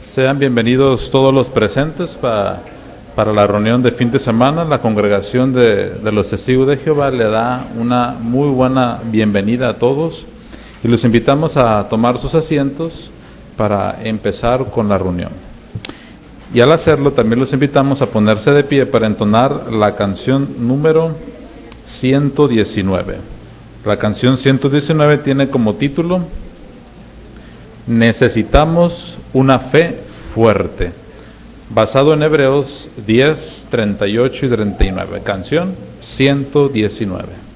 Sean bienvenidos todos los presentes para la reunión de fin de semana. La congregación de los Testigos de Jehová le da una muy buena bienvenida a todos y los invitamos a tomar sus asientos para empezar con la reunión. Y al hacerlo también los invitamos a ponerse de pie para entonar la canción número 119. La canción 119 tiene como título Necesitamos una fe fuerte, basado en Hebreos 10, 38 y 39. Canción 119.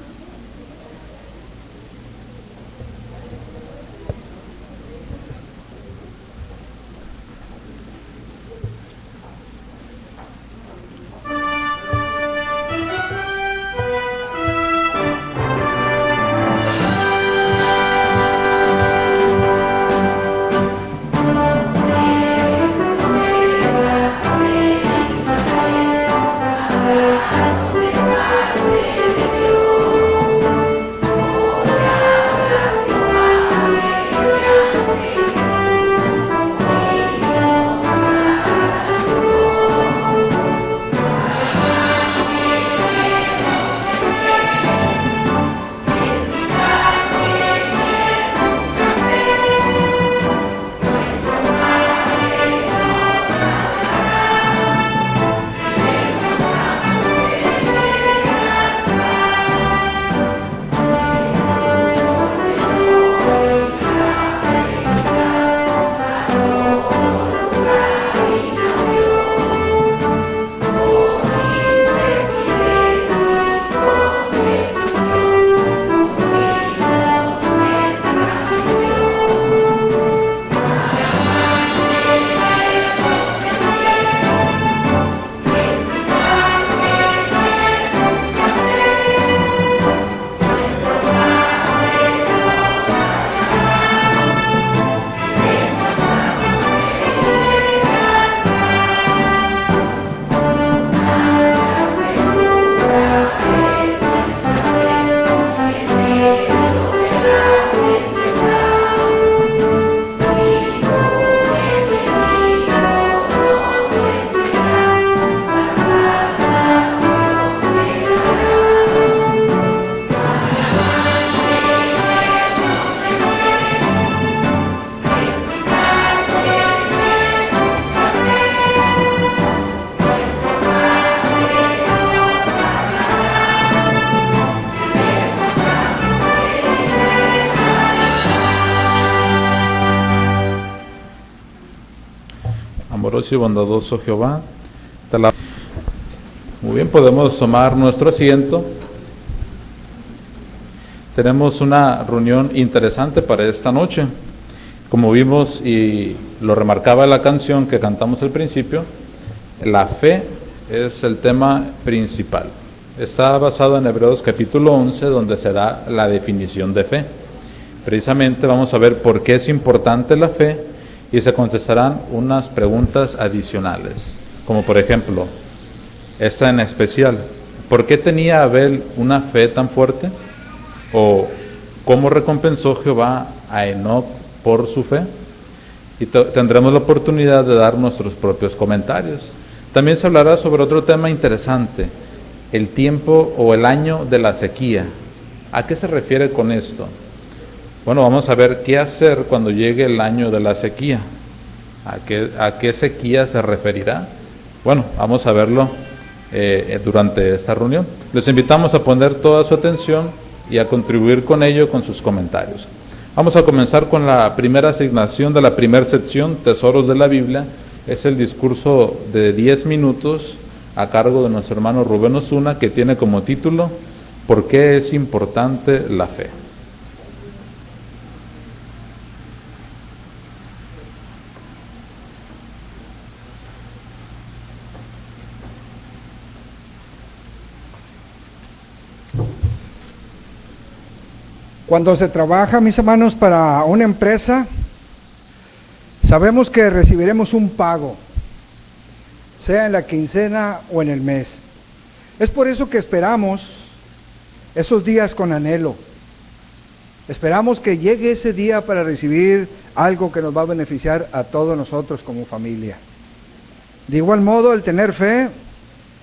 Y bondadoso Jehová, muy bien, podemos tomar nuestro asiento. Tenemos una reunión interesante para esta noche. Como vimos y lo remarcaba la canción que cantamos al principio, la fe es el tema principal. Está basado en Hebreos capítulo 11, donde se da la definición de fe. Precisamente vamos a ver por qué es importante la fe y se contestarán unas preguntas adicionales, como por ejemplo, esta en especial: ¿por qué tenía Abel una fe tan fuerte? ¿O cómo recompensó Jehová a Enoc por su fe? Y tendremos la oportunidad de dar nuestros propios comentarios. También se hablará sobre otro tema interesante, el tiempo o el año de la sequía. ¿A qué se refiere con esto? Bueno, vamos a ver qué hacer cuando llegue el año de la sequía. ¿A qué sequía se referirá? Bueno, vamos a verlo durante esta reunión. Les invitamos a poner toda su atención y a contribuir con ello con sus comentarios. Vamos a comenzar con la primera asignación de la primera sección, Tesoros de la Biblia. Es el discurso de 10 minutos a cargo de nuestro hermano Rubén Osuna, que tiene como título ¿Por qué es importante la fe? Cuando se trabaja, mis hermanos, para una empresa, sabemos que recibiremos un pago, sea en la quincena o en el mes. Es por eso que esperamos esos días con anhelo. Esperamos que llegue ese día para recibir algo que nos va a beneficiar a todos nosotros como familia. De igual modo, el tener fe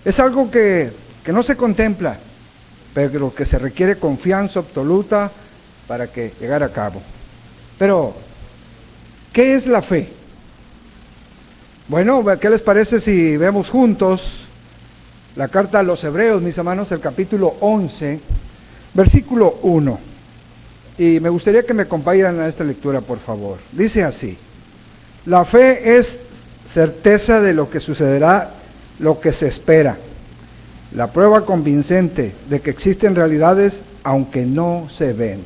es algo que no se contempla, pero que se requiere confianza absoluta para que llegar a cabo. Pero, ¿qué es la fe? Bueno, ¿qué les parece si vemos juntos la carta a los Hebreos, mis hermanos, el capítulo 11, versículo 1? Y me gustaría que me acompañaran a esta lectura, por favor. Dice así: la fe es certeza de lo que sucederá, lo que se espera. La prueba convincente de que existen realidades aunque no se ven.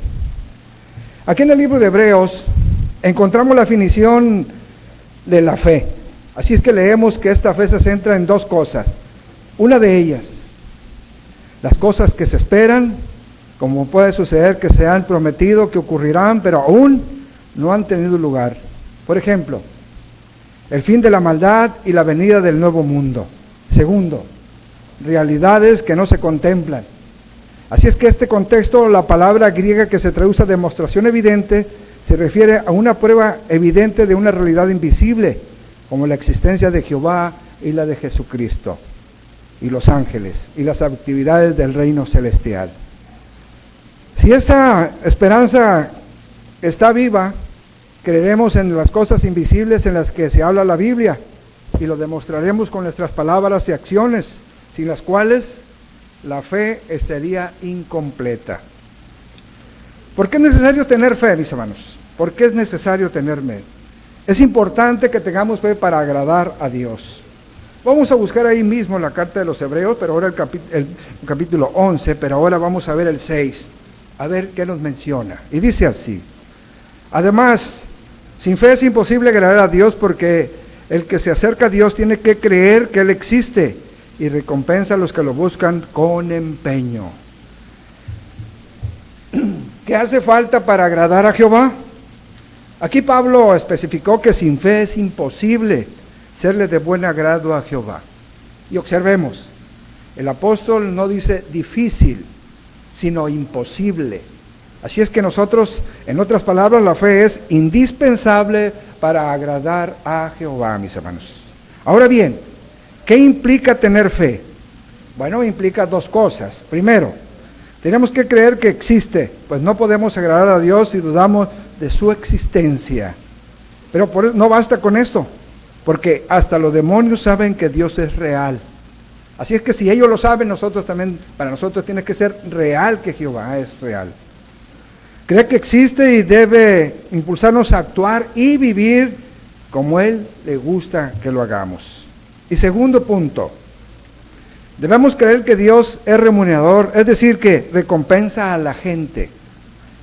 Aquí en el libro de Hebreos encontramos la definición de la fe. Así es que leemos que esta fe se centra en dos cosas. Una de ellas, las cosas que se esperan, como puede suceder que se han prometido que ocurrirán, pero aún no han tenido lugar. Por ejemplo, el fin de la maldad y la venida del nuevo mundo. Segundo, realidades que no se contemplan. Así es que este contexto, la palabra griega que se traduce a demostración evidente, se refiere a una prueba evidente de una realidad invisible, como la existencia de Jehová y la de Jesucristo, y los ángeles, y las actividades del reino celestial. Si esta esperanza está viva, creeremos en las cosas invisibles en las que se habla la Biblia, y lo demostraremos con nuestras palabras y acciones, sin las cuales la fe estaría incompleta. ¿Por qué es necesario tener fe, mis hermanos? ¿Por qué es necesario tener fe? Es importante que tengamos fe para agradar a Dios. Vamos a buscar ahí mismo la carta de los Hebreos, pero ahora el capítulo 11, pero ahora vamos a ver el 6, a ver qué nos menciona. Y dice así: además, sin fe es imposible agradar a Dios, porque el que se acerca a Dios tiene que creer que Él existe y recompensa a los que lo buscan con empeño. ¿Qué hace falta para agradar a Jehová? Aquí Pablo especificó que sin fe es imposible serle de buen agrado a Jehová. Y observemos, el apóstol no dice difícil, sino imposible. Así es que nosotros, en otras palabras, la fe es indispensable para agradar a Jehová, mis hermanos. Ahora bien, ¿qué implica tener fe? Bueno, implica dos cosas. Primero, tenemos que creer que existe, pues no podemos agradar a Dios si dudamos de su existencia. Pero no basta con esto, porque hasta los demonios saben que Dios es real. Así es que si ellos lo saben, nosotros también, para nosotros tiene que ser real que Jehová es real. Cree que existe y debe impulsarnos a actuar y vivir como Él le gusta que lo hagamos. Y segundo punto, debemos creer que Dios es remunerador, es decir, que recompensa a la gente.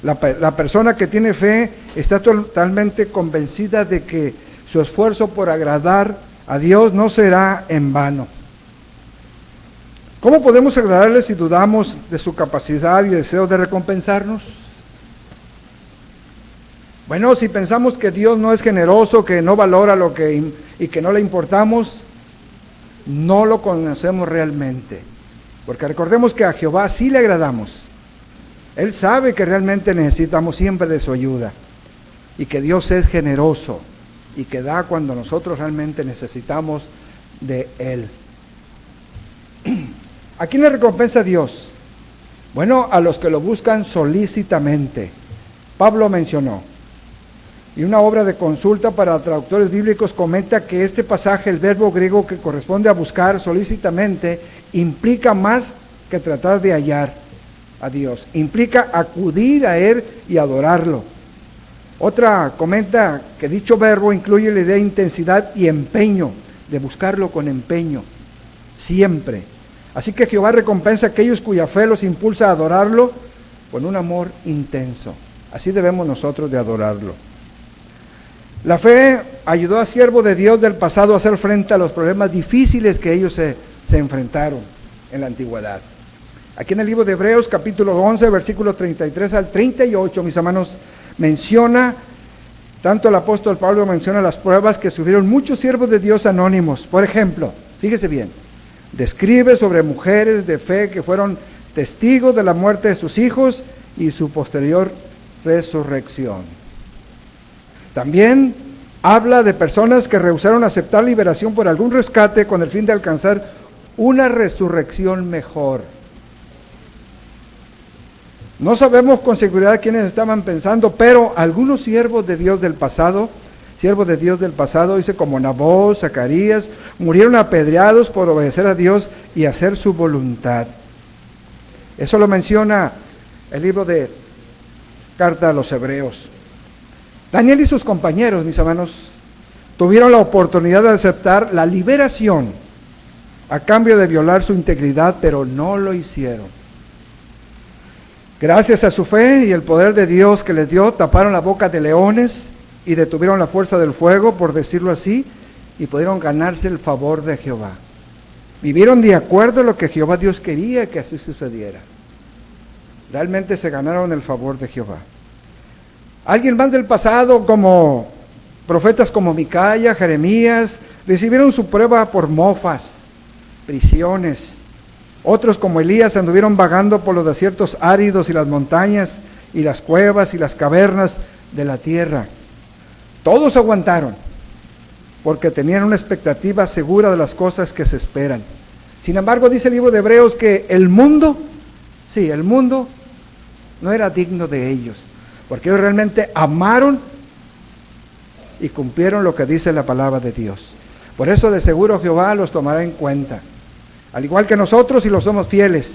La persona que tiene fe está totalmente convencida de que su esfuerzo por agradar a Dios no será en vano. ¿Cómo podemos agradarle si dudamos de su capacidad y deseo de recompensarnos? Bueno, si pensamos que Dios no es generoso, que no valora y que no le importamos, no lo conocemos realmente. Porque recordemos que a Jehová sí le agradamos. Él sabe que realmente necesitamos siempre de su ayuda. Y que Dios es generoso y que da cuando nosotros realmente necesitamos de Él. ¿A quién le recompensa Dios? Bueno, a los que lo buscan solícitamente. Pablo mencionó. Y una obra de consulta para traductores bíblicos comenta que este pasaje, el verbo griego que corresponde a buscar solícitamente, implica más que tratar de hallar a Dios. Implica acudir a Él y adorarlo. Otra comenta que dicho verbo incluye la idea de intensidad y empeño, de buscarlo con empeño, siempre. Así que Jehová recompensa a aquellos cuya fe los impulsa a adorarlo con un amor intenso. Así debemos nosotros de adorarlo. La fe ayudó a siervos de Dios del pasado a hacer frente a los problemas difíciles que ellos se enfrentaron en la antigüedad. Aquí en el libro de Hebreos, capítulo 11, versículos 33 al 38, mis hermanos, menciona, tanto el apóstol Pablo menciona las pruebas que sufrieron muchos siervos de Dios anónimos. Por ejemplo, fíjese bien, describe sobre mujeres de fe que fueron testigos de la muerte de sus hijos y su posterior resurrección. También habla de personas que rehusaron aceptar liberación por algún rescate con el fin de alcanzar una resurrección mejor. No sabemos con seguridad quiénes estaban pensando, pero algunos siervos de Dios del pasado, dice como Nabot, Zacarías, murieron apedreados por obedecer a Dios y hacer su voluntad. Eso lo menciona el libro de Carta a los Hebreos. Daniel y sus compañeros, mis hermanos, tuvieron la oportunidad de aceptar la liberación a cambio de violar su integridad, pero no lo hicieron. Gracias a su fe y el poder de Dios que les dio, taparon la boca de leones y detuvieron la fuerza del fuego, por decirlo así, y pudieron ganarse el favor de Jehová. Vivieron de acuerdo a lo que Jehová Dios quería que así sucediera. Realmente se ganaron el favor de Jehová. Alguien más del pasado, como profetas como Micaía, Jeremías, recibieron su prueba por mofas, prisiones. Otros como Elías anduvieron vagando por los desiertos áridos y las montañas y las cuevas y las cavernas de la tierra. Todos aguantaron, porque tenían una expectativa segura de las cosas que se esperan. Sin embargo, dice el libro de Hebreos que el mundo no era digno de ellos, porque ellos realmente amaron y cumplieron lo que dice la palabra de Dios. Por eso de seguro Jehová los tomará en cuenta, al igual que nosotros, si los somos fieles.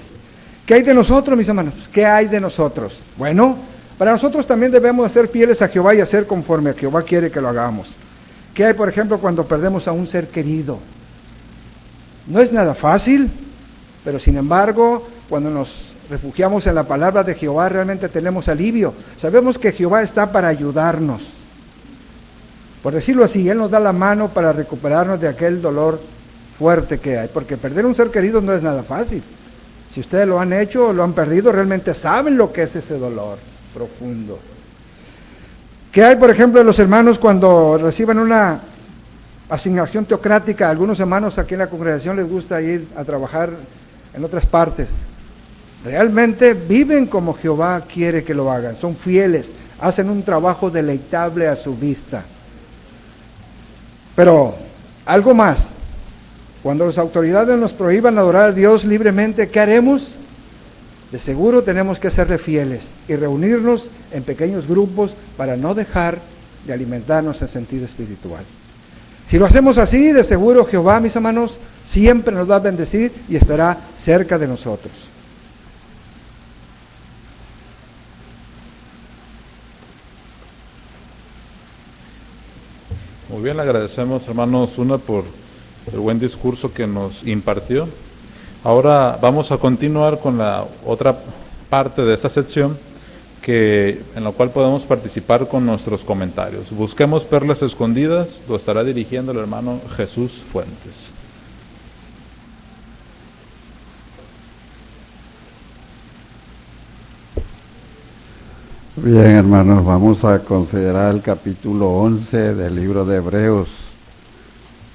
¿Qué hay de nosotros, mis hermanos? ¿Qué hay de nosotros? Bueno, para nosotros también debemos ser fieles a Jehová y hacer conforme a Jehová quiere que lo hagamos. ¿Qué hay, por ejemplo, cuando perdemos a un ser querido? No es nada fácil, pero sin embargo, cuando nos refugiamos en la palabra de Jehová, realmente tenemos alivio. Sabemos que Jehová está para ayudarnos. Por decirlo así, Él nos da la mano para recuperarnos de aquel dolor fuerte que hay, porque perder un ser querido no es nada fácil. Si ustedes lo han hecho o lo han perdido, realmente saben lo que es ese dolor profundo. ¿Qué hay, por ejemplo, de los hermanos cuando reciben una asignación teocrática? Algunos hermanos aquí en la congregación les gusta ir a trabajar en otras partes. Realmente viven como Jehová quiere que lo hagan, son fieles, hacen un trabajo deleitable a su vista. Pero algo más, cuando las autoridades nos prohíban adorar a Dios libremente, ¿qué haremos? De seguro tenemos que serle fieles y reunirnos en pequeños grupos para no dejar de alimentarnos en sentido espiritual. Si lo hacemos así, de seguro Jehová, mis hermanos, siempre nos va a bendecir y estará cerca de nosotros. Muy bien, le agradecemos, hermano Zuna, por el buen discurso que nos impartió. Ahora vamos a continuar con la otra parte de esta sección, en la cual podemos participar con nuestros comentarios. Busquemos perlas escondidas, lo estará dirigiendo el hermano Jesús Fuentes. Bien, hermanos, vamos a considerar el capítulo 11 del libro de Hebreos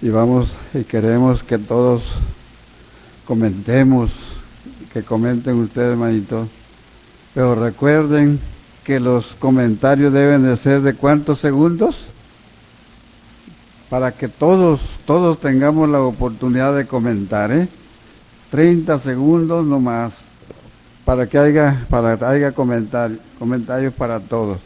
y queremos que todos comentemos, que comenten ustedes, hermanitos, pero recuerden que los comentarios deben de ser de ¿cuántos segundos? Para que todos tengamos la oportunidad de comentar, 30 segundos no más, para que haya comentarios para todos.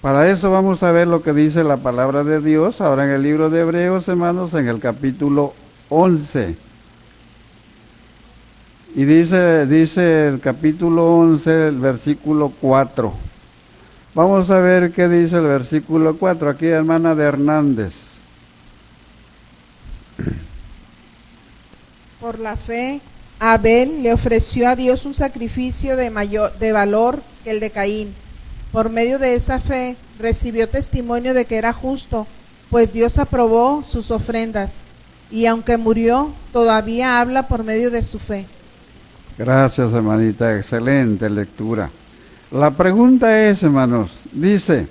Para eso vamos a ver lo que dice la palabra de Dios ahora en el libro de Hebreos, hermanos, en el capítulo 11. Y dice el capítulo 11, el versículo 4. Vamos a ver qué dice el versículo 4. Aquí, hermana de Hernández. Por la fe, Abel le ofreció a Dios un sacrificio de valor que el de Caín. Por medio de esa fe recibió testimonio de que era justo, pues Dios aprobó sus ofrendas, y aunque murió, todavía habla por medio de su fe. Gracias, hermanita, excelente lectura. La pregunta es, hermanos, dice,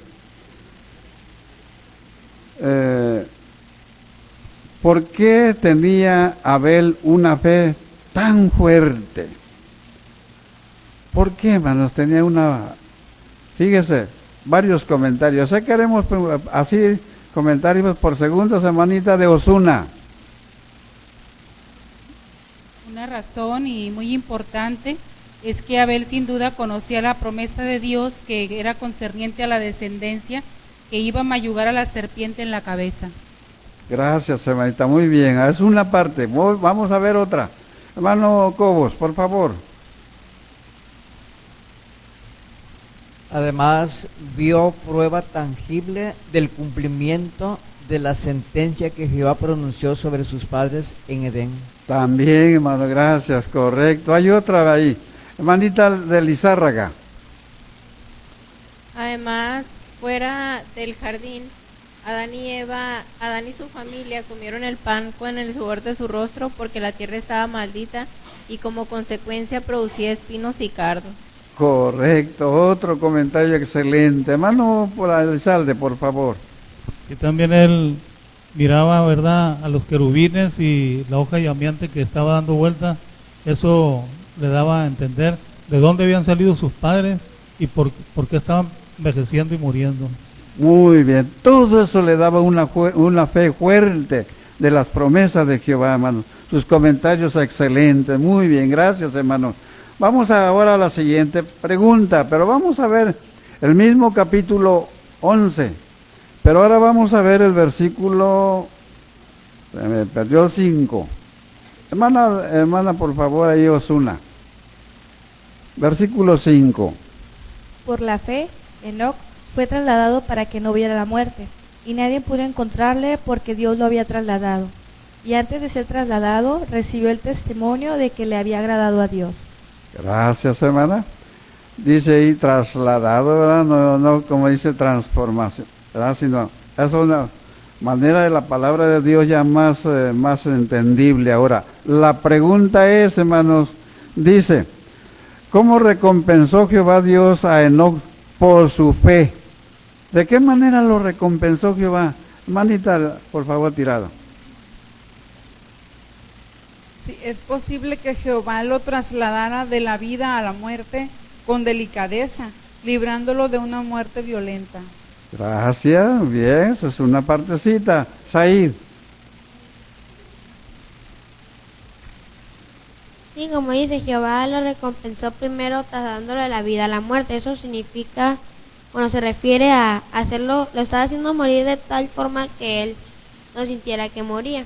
¿por qué tenía Abel una fe tan fuerte? ¿Por qué, hermanos, tenía una Fíjese, varios comentarios. Sé que haremos así comentarios por segundos, hermanita de Osuna. Una razón y muy importante es que Abel sin duda conocía la promesa de Dios que era concerniente a la descendencia que iba a mayugar a la serpiente en la cabeza. Gracias, hermanita, muy bien. Es una parte. Vamos a ver otra. Hermano Cobos, por favor. Además, vio prueba tangible del cumplimiento de la sentencia que Jehová pronunció sobre sus padres en Edén. También, hermano, gracias, correcto. Hay otra ahí. Hermanita de Lizárraga. Además, fuera del jardín, Adán y su familia comieron el pan con el sudor de su rostro porque la tierra estaba maldita y como consecuencia producía espinos y cardos. Correcto, otro comentario excelente. Hermano Elizalde, por favor. Y también él miraba, ¿verdad?, a los querubines y la hoja llameante que estaba dando vuelta. Eso le daba a entender de dónde habían salido sus padres y por qué estaban envejeciendo y muriendo. Muy bien, todo eso le daba una fe fuerte de las promesas de Jehová, hermano. Sus comentarios excelentes, muy bien, gracias, hermano. Vamos ahora a la siguiente pregunta, pero vamos a ver el mismo capítulo 11, pero ahora vamos a ver el versículo, se me perdió el 5. Hermana, por favor, ahí Osuna. Versículo 5. Por la fe, Enoc fue trasladado para que no viera la muerte, y nadie pudo encontrarle porque Dios lo había trasladado. Y antes de ser trasladado, recibió el testimonio de que le había agradado a Dios. Gracias, hermana. Dice ahí trasladado, ¿verdad? No como dice transformación, ¿verdad? Sino es una manera de la palabra de Dios ya más entendible. Ahora, la pregunta es, hermanos, dice, ¿cómo recompensó Jehová Dios a Enoc por su fe? ¿De qué manera lo recompensó Jehová? Hermanita, por favor, tirado. Sí, es posible que Jehová lo trasladara de la vida a la muerte con delicadeza, librándolo de una muerte violenta. Gracias, bien, eso es una partecita. Said. Sí, como dice, Jehová lo recompensó primero trasladándolo de la vida a la muerte. Eso significa, bueno, se refiere a hacerlo, lo estaba haciendo morir de tal forma que él no sintiera que moría.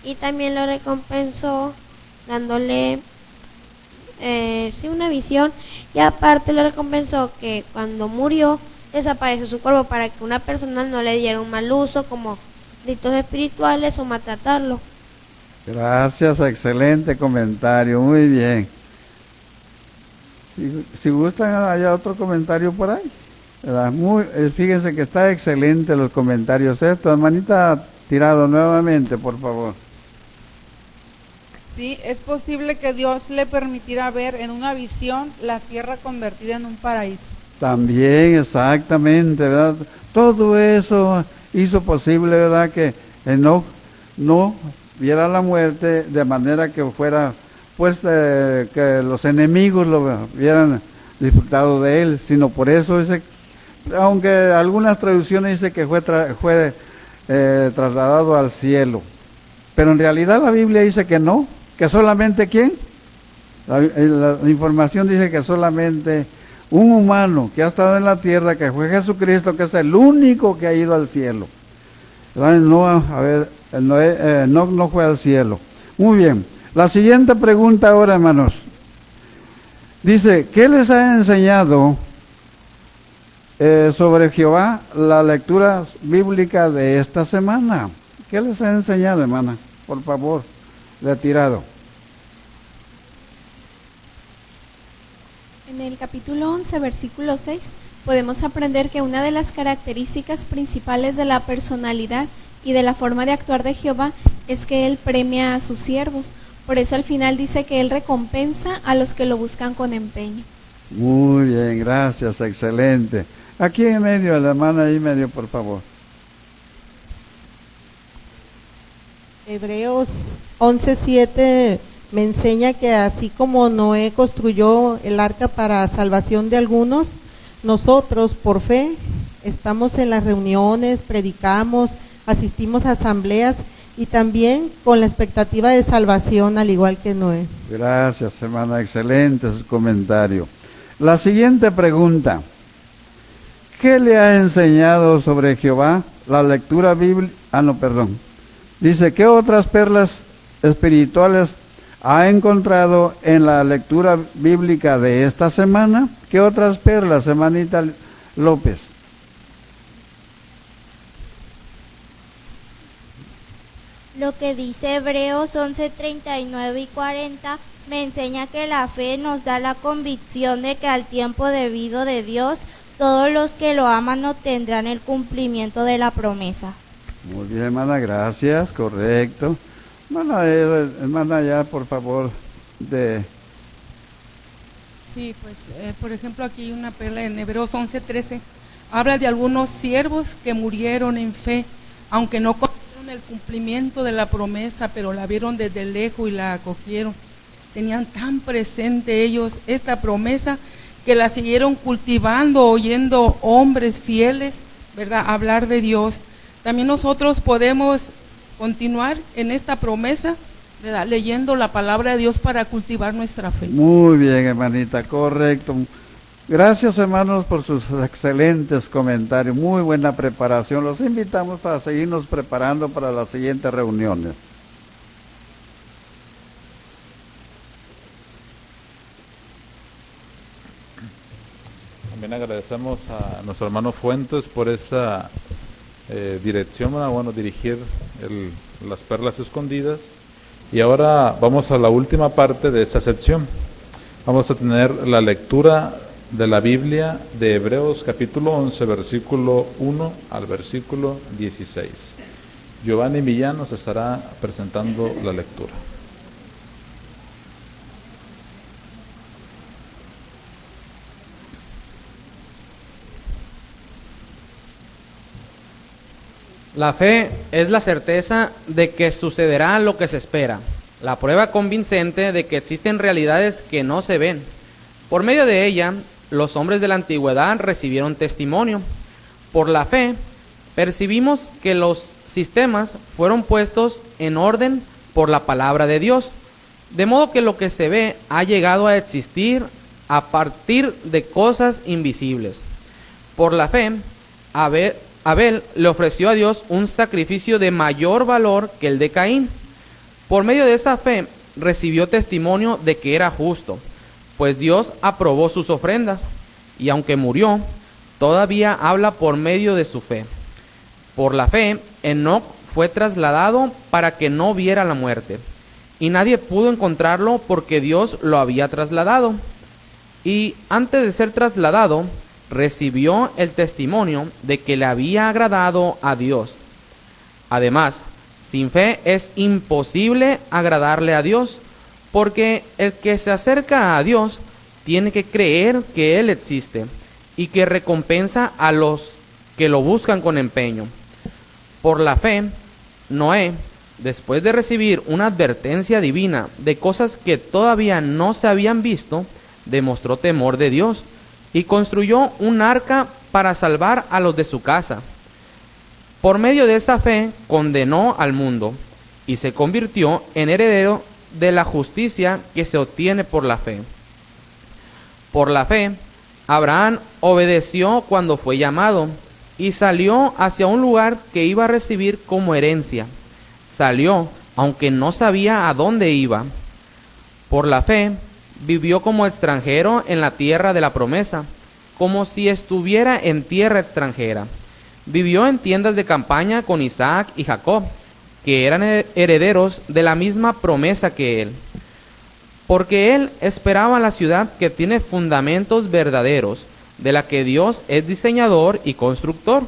Y también lo recompensó dándole una visión, y aparte lo recompensó que cuando murió desapareció su cuerpo para que una persona no le diera un mal uso como ritos espirituales o maltratarlo. Gracias, excelente comentario, muy bien. Si gustan, hay otro comentario por ahí, ¿verdad? Fíjense que está excelente los comentarios. Esto, hermanita Tirado, nuevamente, por favor. Sí, es posible que Dios le permitiera ver en una visión la tierra convertida en un paraíso. También, exactamente, ¿verdad? Todo eso hizo posible, ¿verdad?, que Enoc no viera la muerte de manera que fuera, pues, que los enemigos lo hubieran disfrutado de él, sino por eso dice, aunque algunas traducciones dicen que fue trasladado al cielo, pero en realidad la Biblia dice que no, que solamente ¿quién? La información dice que solamente un humano que ha estado en la tierra, que fue Jesucristo, que es el único que ha ido al cielo. No fue al cielo. Muy bien. La siguiente pregunta ahora, hermanos. Dice, ¿qué les ha enseñado sobre Jehová la lectura bíblica de esta semana? ¿Qué les ha enseñado, hermana? Por favor, Tirado. En el capítulo 11, versículo 6, podemos aprender que una de las características principales de la personalidad y de la forma de actuar de Jehová es que Él premia a sus siervos. Por eso al final dice que Él recompensa a los que lo buscan con empeño. Muy bien, gracias, excelente. Aquí en medio, la hermana ahí en medio, por favor. Hebreos 11:7 me enseña que así como Noé construyó el arca para salvación de algunos, nosotros por fe estamos en las reuniones, predicamos, asistimos a asambleas y también con la expectativa de salvación, al igual que Noé. Gracias, hermana, excelente su comentario. La siguiente pregunta: ¿qué le ha enseñado sobre Jehová la lectura bíblica? Dice, ¿qué otras perlas espirituales ha encontrado en la lectura bíblica de esta semana? ¿Qué otras perlas, hermanita López? Lo que dice Hebreos 11, 39 y 40 me enseña que la fe nos da la convicción de que al tiempo debido de Dios, todos los que lo aman obtendrán el cumplimiento de la promesa. Muy bien, hermana, gracias, correcto. Hermana, ya por favor, Sí, pues, por ejemplo, aquí hay una perla en Hebreos 11:13. Habla de algunos siervos que murieron en fe, aunque no conocieron el cumplimiento de la promesa, pero la vieron desde lejos y la acogieron. Tenían tan presente ellos esta promesa que la siguieron cultivando, oyendo hombres fieles, ¿verdad?, hablar de Dios. También nosotros podemos continuar en esta promesa, ¿verdad?, leyendo la palabra de Dios para cultivar nuestra fe. Muy bien, hermanita, correcto. Gracias, hermanos, por sus excelentes comentarios. Muy buena preparación. Los invitamos para seguirnos preparando para las siguientes reuniones. También agradecemos a nuestro hermano Fuentes por esa dirección, dirigir las perlas escondidas. Y ahora vamos a la última parte de esta sección. Vamos a tener la lectura de la Biblia de Hebreos capítulo 11, versículo 1 al versículo 16. Giovanni Millán nos estará presentando la lectura. La fe es la certeza de que sucederá lo que se espera, la prueba convincente de que existen realidades que no se ven. Por medio de ella, los hombres de la antigüedad recibieron testimonio. Por la fe, percibimos que los sistemas fueron puestos en orden por la palabra de Dios, de modo que lo que se ve ha llegado a existir a partir de cosas invisibles. Por la fe, Abel le ofreció a Dios un sacrificio de mayor valor que el de Caín. Por medio de esa fe recibió testimonio de que era justo, pues Dios aprobó sus ofrendas, y aunque murió, todavía habla por medio de su fe. Por la fe, Enoc fue trasladado para que no viera la muerte, y nadie pudo encontrarlo porque Dios lo había trasladado. Y antes de ser trasladado, recibió el testimonio de que le había agradado a Dios. Además, sin fe es imposible agradarle a Dios, porque el que se acerca a Dios tiene que creer que Él existe y que recompensa a los que lo buscan con empeño. Por la fe, Noé, después de recibir una advertencia divina de cosas que todavía no se habían visto, demostró temor de Dios y construyó un arca para salvar a los de su casa. Por medio de esa fe condenó al mundo y se convirtió en heredero de la justicia que se obtiene por la fe. Por la fe, Abraham obedeció cuando fue llamado y salió hacia un lugar que iba a recibir como herencia. Salió, aunque no sabía a dónde iba. Por la fe, vivió como extranjero en la tierra de la promesa, como si estuviera en tierra extranjera. Vivió en tiendas de campaña con Isaac y Jacob, que eran herederos de la misma promesa que él, porque él esperaba la ciudad que tiene fundamentos verdaderos, de la que Dios es diseñador y constructor.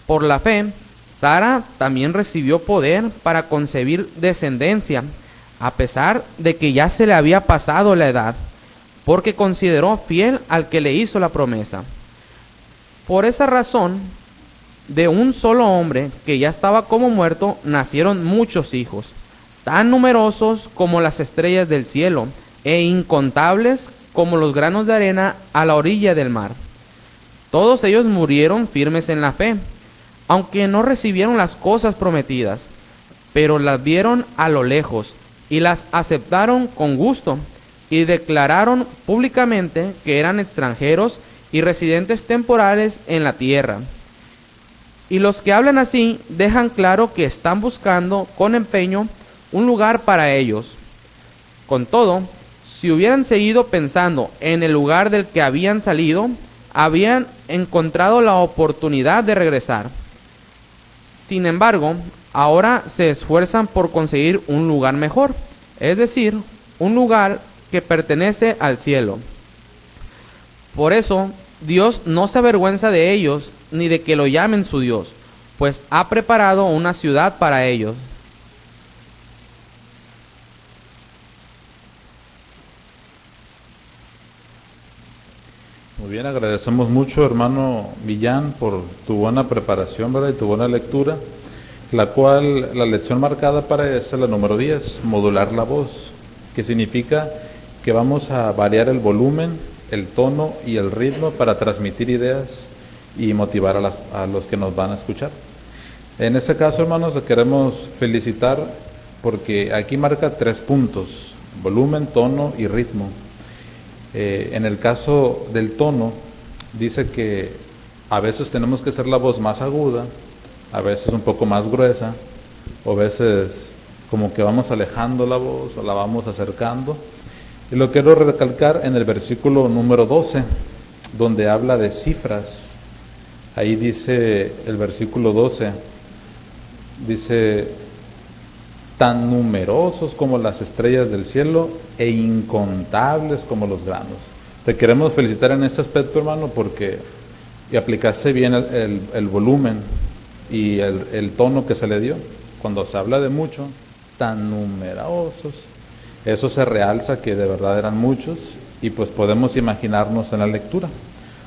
Por la fe, Sara también recibió poder para concebir descendencia, a pesar de que ya se le había pasado la edad, porque consideró fiel al que le hizo la promesa. Por esa razón, de un solo hombre que ya estaba como muerto, nacieron muchos hijos, tan numerosos como las estrellas del cielo, e incontables como los granos de arena a la orilla del mar. Todos ellos murieron firmes en la fe, aunque no recibieron las cosas prometidas, pero las vieron a lo lejos y las aceptaron con gusto y declararon públicamente que eran extranjeros y residentes temporales en la tierra. Y los que hablan así dejan claro que están buscando con empeño un lugar para ellos. Con todo, si hubieran seguido pensando en el lugar del que habían salido, habían encontrado la oportunidad de regresar. Sin embargo, ahora se esfuerzan por conseguir un lugar mejor, es decir, un lugar que pertenece al cielo. Por eso, Dios no se avergüenza de ellos, ni de que lo llamen su Dios, pues ha preparado una ciudad para ellos. Muy bien, agradecemos mucho, hermano Millán, por tu buena preparación, ¿verdad? Y tu buena lectura, la cual, la lección marcada para esta es la número 10, modular la voz, que significa que vamos a variar el volumen, el tono y el ritmo para transmitir ideas y motivar a los que nos van a escuchar. En este caso, hermanos, queremos felicitar porque aquí marca 3 puntos, volumen, tono y ritmo. En el caso del tono, dice que a veces tenemos que hacer la voz más aguda, a veces un poco más gruesa, o a veces como que vamos alejando la voz o la vamos acercando. Y lo quiero recalcar en el versículo número 12, donde habla de cifras. Ahí dice el versículo 12, dice: tan numerosos como las estrellas del cielo e incontables como los granos. Te queremos felicitar en este aspecto, hermano, porque aplicaste bien el volumen y el tono que se le dio. Cuando se habla de mucho, tan numerosos, eso se realza que de verdad eran muchos, y pues podemos imaginarnos en la lectura.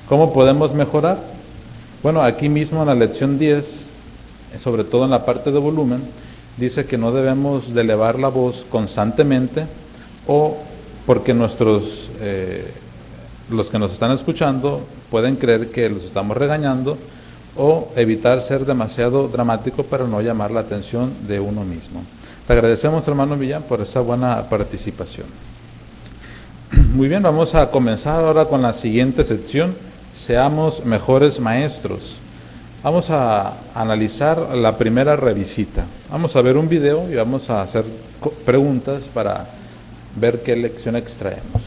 ¿Cómo podemos mejorar? Bueno, aquí mismo en la lección 10, sobre todo en la parte de volumen, dice que no debemos de elevar la voz constantemente, o porque los que nos están escuchando pueden creer que los estamos regañando, o evitar ser demasiado dramático para no llamar la atención de uno mismo. Te agradecemos, hermano Millán, por esa buena participación. Muy bien, vamos a comenzar ahora con la siguiente sección: seamos mejores maestros. Vamos a analizar la primera revisita. Vamos a ver un video y vamos a hacer preguntas para ver qué lección extraemos.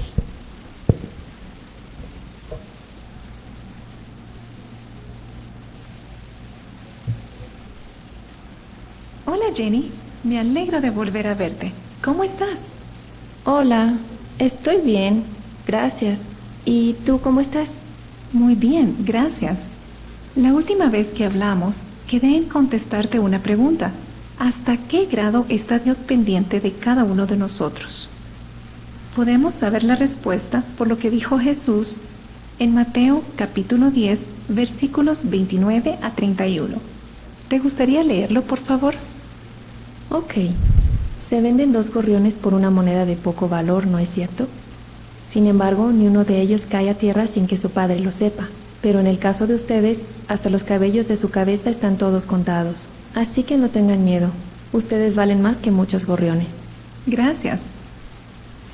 Hola Jenny, me alegro de volver a verte. ¿Cómo estás? Hola, estoy bien, gracias. ¿Y tú cómo estás? Muy bien, gracias. La última vez que hablamos, quedé en contestarte una pregunta. ¿Hasta qué grado está Dios pendiente de cada uno de nosotros? Podemos saber la respuesta por lo que dijo Jesús en Mateo capítulo 10, versículos 29 a 31. ¿Te gustaría leerlo, por favor? Ok. Se venden 2 gorriones por una moneda de poco valor, ¿no es cierto? Sin embargo, ni uno de ellos cae a tierra sin que su padre lo sepa. Pero en el caso de ustedes, hasta los cabellos de su cabeza están todos contados. Así que no tengan miedo. Ustedes valen más que muchos gorriones. Gracias.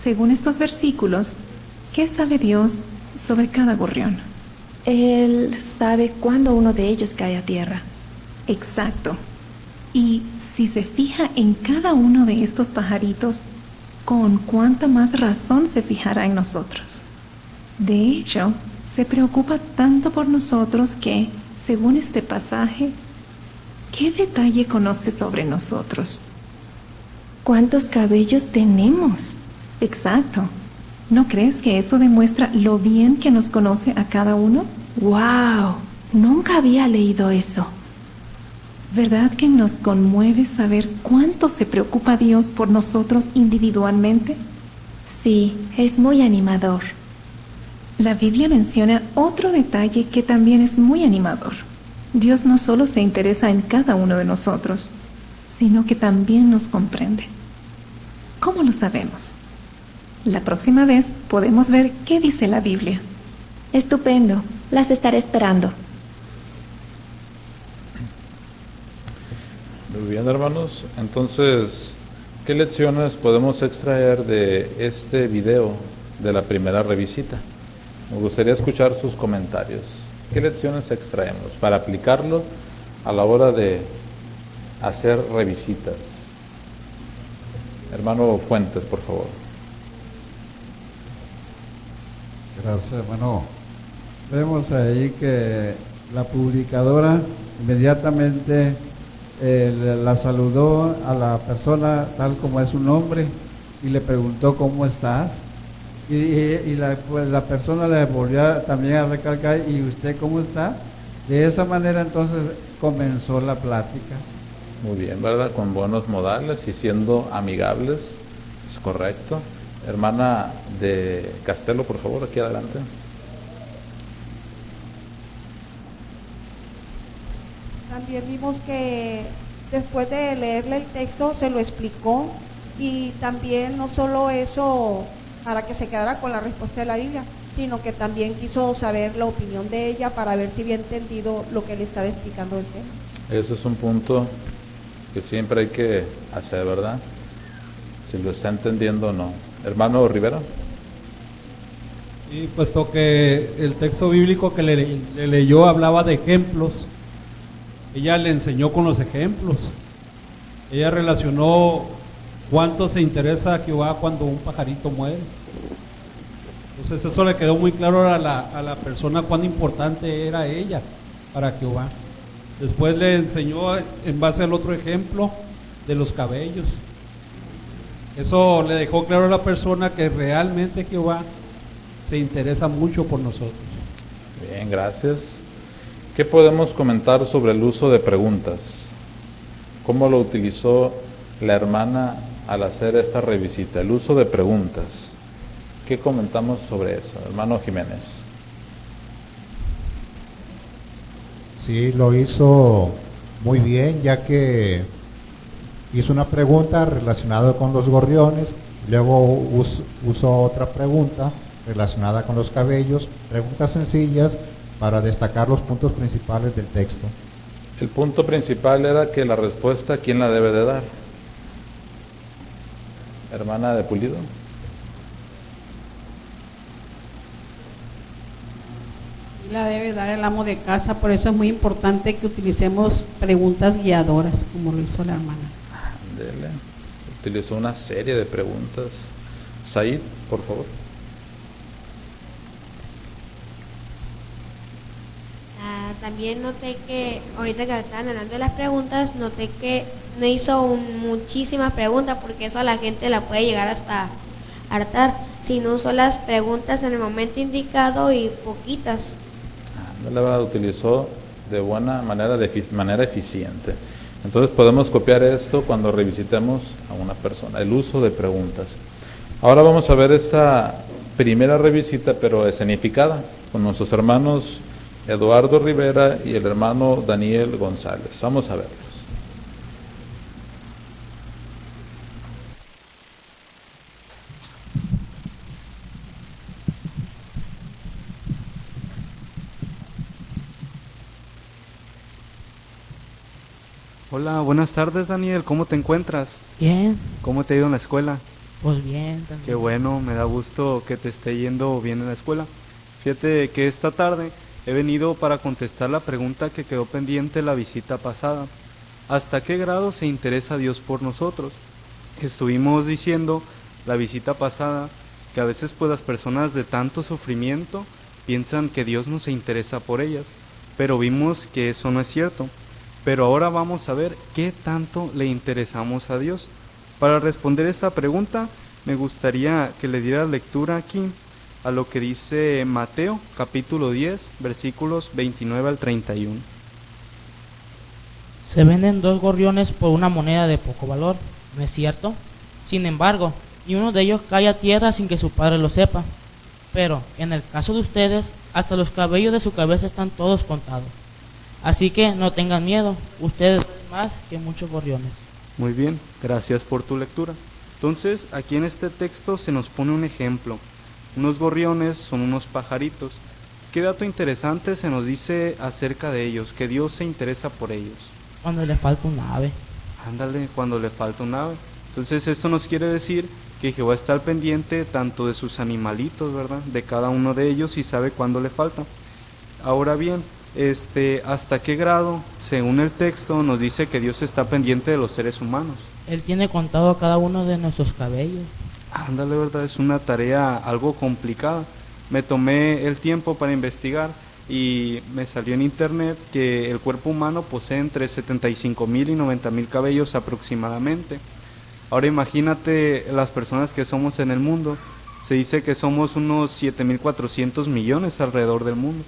Según estos versículos, ¿qué sabe Dios sobre cada gorrión? Él sabe cuándo uno de ellos cae a tierra. Exacto. Y si se fija en cada uno de estos pajaritos, ¿con cuánta más razón se fijará en nosotros? De hecho, se preocupa tanto por nosotros que, según este pasaje, ¿qué detalle conoce sobre nosotros? ¿Cuántos cabellos tenemos? Exacto. ¿No crees que eso demuestra lo bien que nos conoce a cada uno? ¡Wow! Nunca había leído eso. ¿Verdad que nos conmueve saber cuánto se preocupa Dios por nosotros individualmente? Sí, es muy animador. La Biblia menciona otro detalle que también es muy animador. Dios no solo se interesa en cada uno de nosotros, sino que también nos comprende. ¿Cómo lo sabemos? La próxima vez podemos ver qué dice la Biblia. Estupendo. Las estaré esperando. Muy bien, hermanos. Entonces, ¿qué lecciones podemos extraer de este video de la primera revisita? Me gustaría escuchar sus comentarios. ¿Qué lecciones extraemos para aplicarlo a la hora de hacer revisitas? Hermano Fuentes, por favor. Gracias, hermano. Vemos ahí que la publicadora inmediatamente la saludó a la persona tal como es su nombre y le preguntó cómo estás. Y la persona le volvió también a recalcar, ¿y usted cómo está? De esa manera entonces comenzó la plática. Muy bien, ¿verdad? Con buenos modales y siendo amigables. Es correcto. Hermana de Castelo, por favor, aquí adelante. También vimos que después de leerle el texto se lo explicó, y también no solo eso para que se quedara con la respuesta de la Biblia, sino que también quiso saber la opinión de ella para ver si había entendido lo que le estaba explicando el tema. Ese es un punto que siempre hay que hacer, ¿verdad? Si lo está entendiendo o no. Hermano Rivera. Y puesto que el texto bíblico que le leyó hablaba de ejemplos, ella le enseñó con los ejemplos. Ella relacionó cuánto se interesa a Jehová cuando un pajarito muere. Entonces eso le quedó muy claro a la persona cuán importante era ella para Jehová. Después le enseñó en base al otro ejemplo de los cabellos. Eso le dejó claro a la persona que realmente Jehová se interesa mucho por nosotros. Bien, gracias. ¿Qué podemos comentar sobre el uso de preguntas? ¿Cómo lo utilizó la hermana al hacer esta revisita? El uso de preguntas. ¿Qué comentamos sobre eso, hermano Jiménez? Sí, lo hizo muy bien, ya que hizo una pregunta relacionada con los gorriones, luego usó otra pregunta relacionada con los cabellos, preguntas sencillas para destacar los puntos principales del texto. El punto principal era que la respuesta, ¿quién la debe de dar? Hermana de Pulido. La debe dar el amo de casa, por eso es muy importante que utilicemos preguntas guiadoras, como lo hizo la hermana. Ándele. Utilizó una serie de preguntas. Said, por favor. También noté que, ahorita que estaban hablando de las preguntas, noté que no hizo muchísimas preguntas, porque eso a la gente la puede llegar hasta hartar, sino usó las preguntas en el momento indicado y poquitas. La verdad, utilizó de buena manera, manera eficiente. Entonces podemos copiar esto cuando revisitemos a una persona, el uso de preguntas. Ahora vamos a ver esta primera revisita, pero escenificada, con nuestros hermanos Eduardo Rivera y el hermano Daniel González. Vamos a verlos. Hola, buenas tardes Daniel, ¿cómo te encuentras? Bien. ¿Cómo te ha ido en la escuela? Pues bien también. Qué bueno, me da gusto que te esté yendo bien en la escuela. Fíjate que esta tarde he venido para contestar la pregunta que quedó pendiente la visita pasada. ¿Hasta qué grado se interesa Dios por nosotros? Estuvimos diciendo la visita pasada que a veces pues las personas de tanto sufrimiento piensan que Dios no se interesa por ellas, pero vimos que eso no es cierto. Pero ahora vamos a ver qué tanto le interesamos a Dios. Para responder esa pregunta, me gustaría que le dieras lectura aquí a lo que dice Mateo, capítulo 10, versículos 29 al 31. Se venden 2 gorriones por una moneda de poco valor, ¿no es cierto? Sin embargo, ni uno de ellos cae a tierra sin que su padre lo sepa. Pero, en el caso de ustedes, hasta los cabellos de su cabeza están todos contados. Así que no tengan miedo, ustedes valen más que muchos gorriones. Muy bien, gracias por tu lectura. Entonces, aquí en este texto se nos pone un ejemplo. Unos gorriones son unos pajaritos ¿Qué dato interesante se nos dice acerca de ellos? Que Dios se interesa por ellos. Cuando le falta un ave. Ándale, cuando le falta un ave. Entonces esto nos quiere decir que Jehová está al pendiente tanto de sus animalitos, ¿verdad? De cada uno de ellos y sabe cuándo le falta. Ahora bien, ¿hasta qué grado, según el texto, nos dice que Dios está pendiente de los seres humanos? Él tiene contado cada uno de nuestros cabellos. Ándale, ¿verdad? Es una tarea algo complicada. Me tomé el tiempo para investigar y me salió en internet que el cuerpo humano posee entre 75,000 y 90,000 cabellos aproximadamente. Ahora imagínate las personas que somos en el mundo. Se dice que somos unos 7,400 millones alrededor del mundo.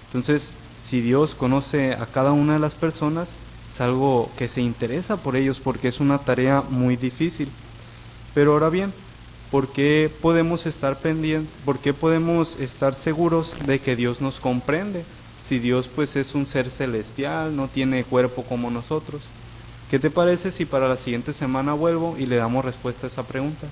Entonces, si Dios conoce a cada una de las personas, es algo que se interesa por ellos porque es una tarea muy difícil. Pero ahora bien, ¿por qué podemos estar pendientes? ¿Por qué podemos estar seguros de que Dios nos comprende? Si Dios pues es un ser celestial, no tiene cuerpo como nosotros. ¿Qué te parece si para la siguiente semana vuelvo y le damos respuesta a esa pregunta?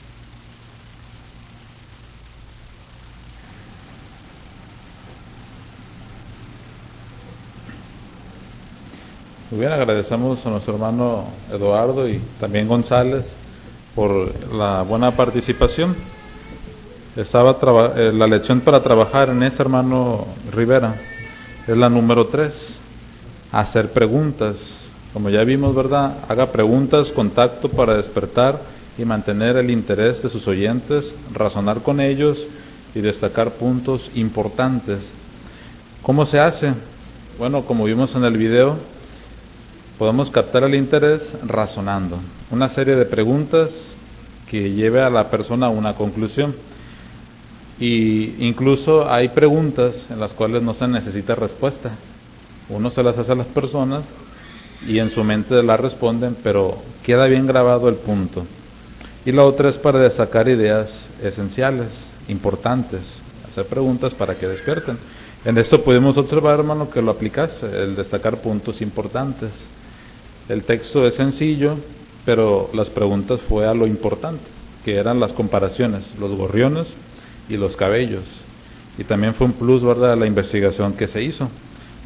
Muy bien, agradecemos a nuestro hermano Eduardo y también González por la buena participación. Estaba la lección para trabajar en ese, hermano Rivera, es la número 3, hacer preguntas. Como ya vimos, ¿verdad? Haga preguntas, contacto para despertar y mantener el interés de sus oyentes, razonar con ellos y destacar puntos importantes. ¿Cómo se hace? Bueno, como vimos en el video, podemos captar el interés razonando. Una serie de preguntas que lleve a la persona a una conclusión. Y incluso hay preguntas en las cuales no se necesita respuesta. Uno se las hace a las personas y en su mente la responden, pero queda bien grabado el punto. Y la otra es para destacar ideas esenciales, importantes, hacer preguntas para que despierten. En esto podemos observar, hermano, que lo aplicaste, el destacar puntos importantes. El texto es sencillo, pero las preguntas fue a lo importante, que eran las comparaciones, los gorriones y los cabellos. Y también fue un plus, ¿verdad?, la investigación que se hizo.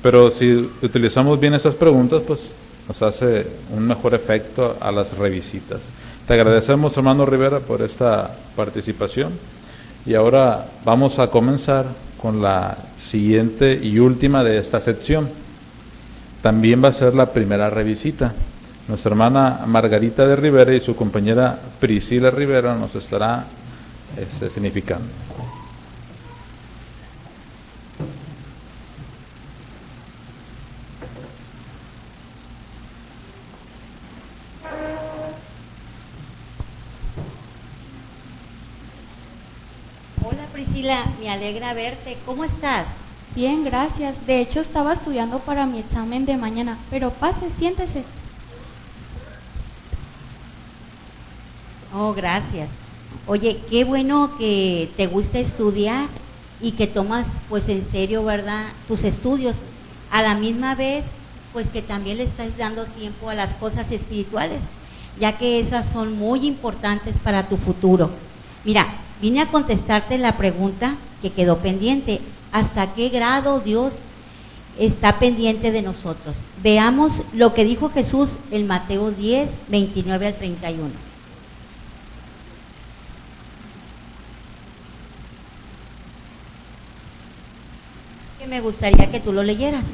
Pero si utilizamos bien esas preguntas, pues nos hace un mejor efecto a las revisitas. Te agradecemos, hermano Rivera, por esta participación. Y ahora vamos a comenzar con la siguiente y última de esta sección. También va a ser la primera revisita. Nuestra hermana Margarita de Rivera y su compañera Priscila Rivera nos estará significando. Hola Priscila, me alegra verte. ¿Cómo estás? Bien, gracias. De hecho, estaba estudiando para mi examen de mañana, pero pase, siéntese. Oh, gracias. Oye, qué bueno que te gusta estudiar y que tomas pues en serio, ¿verdad?, tus estudios. A la misma vez, pues que también le estás dando tiempo a las cosas espirituales, ya que esas son muy importantes para tu futuro. Mira, vine a contestarte la pregunta que quedó pendiente. ¿Hasta qué grado Dios está pendiente de nosotros? Veamos lo que dijo Jesús en Mateo 10, 29 al 31. Que me gustaría que tú lo leyeras.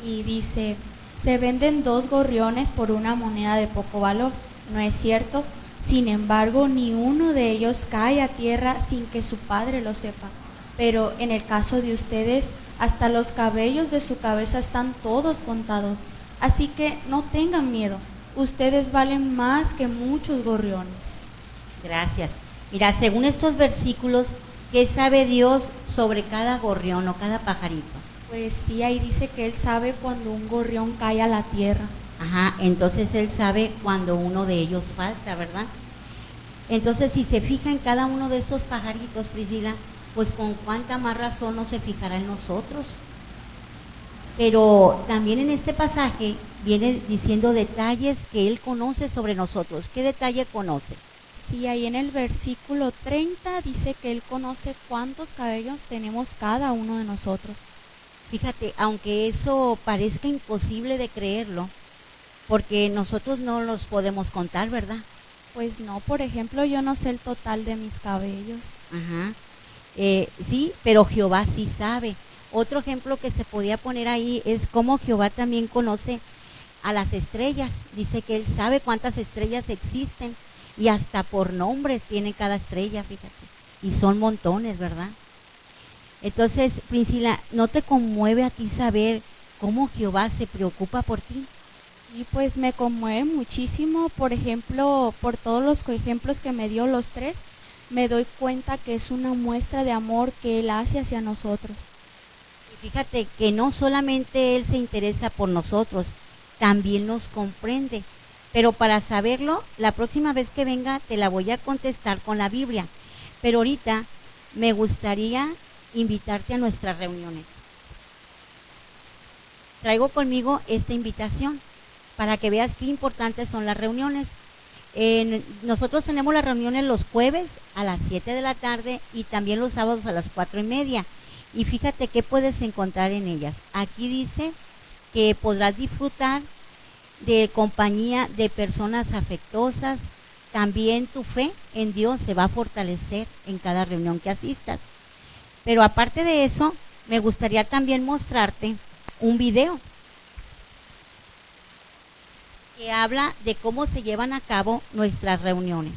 Y dice, se venden 2 gorriones por una moneda de poco valor, ¿no es cierto? Sin embargo, ni uno de ellos cae a tierra sin que su padre lo sepa. Pero en el caso de ustedes, hasta los cabellos de su cabeza están todos contados. Así que no tengan miedo, ustedes valen más que muchos gorriones. Gracias. Mira, según estos versículos, ¿qué sabe Dios sobre cada gorrión o cada pajarito? Pues sí, ahí dice que Él sabe cuando un gorrión cae a la tierra. Ajá, entonces Él sabe cuando uno de ellos falta, ¿verdad? Entonces, si se fija en cada uno de estos pajaritos, Priscila, pues con cuánta más razón no se fijará en nosotros. Pero también en este pasaje viene diciendo detalles que Él conoce sobre nosotros. ¿Qué detalle conoce? Sí, ahí en el versículo 30 dice que Él conoce cuántos cabellos tenemos cada uno de nosotros. Fíjate, aunque eso parezca imposible de creerlo, porque nosotros no los podemos contar, ¿verdad? Pues no, por ejemplo, yo no sé el total de mis cabellos. Ajá. Sí, pero Jehová sí sabe. Otro ejemplo que se podía poner ahí es cómo Jehová también conoce a las estrellas. Dice que Él sabe cuántas estrellas existen y hasta por nombre tiene cada estrella, fíjate. Y son montones, ¿verdad? Entonces, Priscila, ¿no te conmueve a ti saber cómo Jehová se preocupa por ti? Y pues me conmueve muchísimo, por ejemplo, por todos los ejemplos que me dio los tres, me doy cuenta que es una muestra de amor que Él hace hacia nosotros. Y fíjate que no solamente Él se interesa por nosotros, también nos comprende. Pero para saberlo, la próxima vez que venga te la voy a contestar con la Biblia. Pero ahorita me gustaría invitarte a nuestras reuniones. Traigo conmigo esta invitación para que veas qué importantes son las reuniones. Nosotros tenemos las reuniones los jueves a las 7 de la tarde y también los sábados a las 4:30. Y fíjate qué puedes encontrar en ellas. Aquí dice que podrás disfrutar de compañía de personas afectuosas. También tu fe en Dios se va a fortalecer en cada reunión que asistas. Pero aparte de eso, me gustaría también mostrarte un video que habla de cómo se llevan a cabo nuestras reuniones.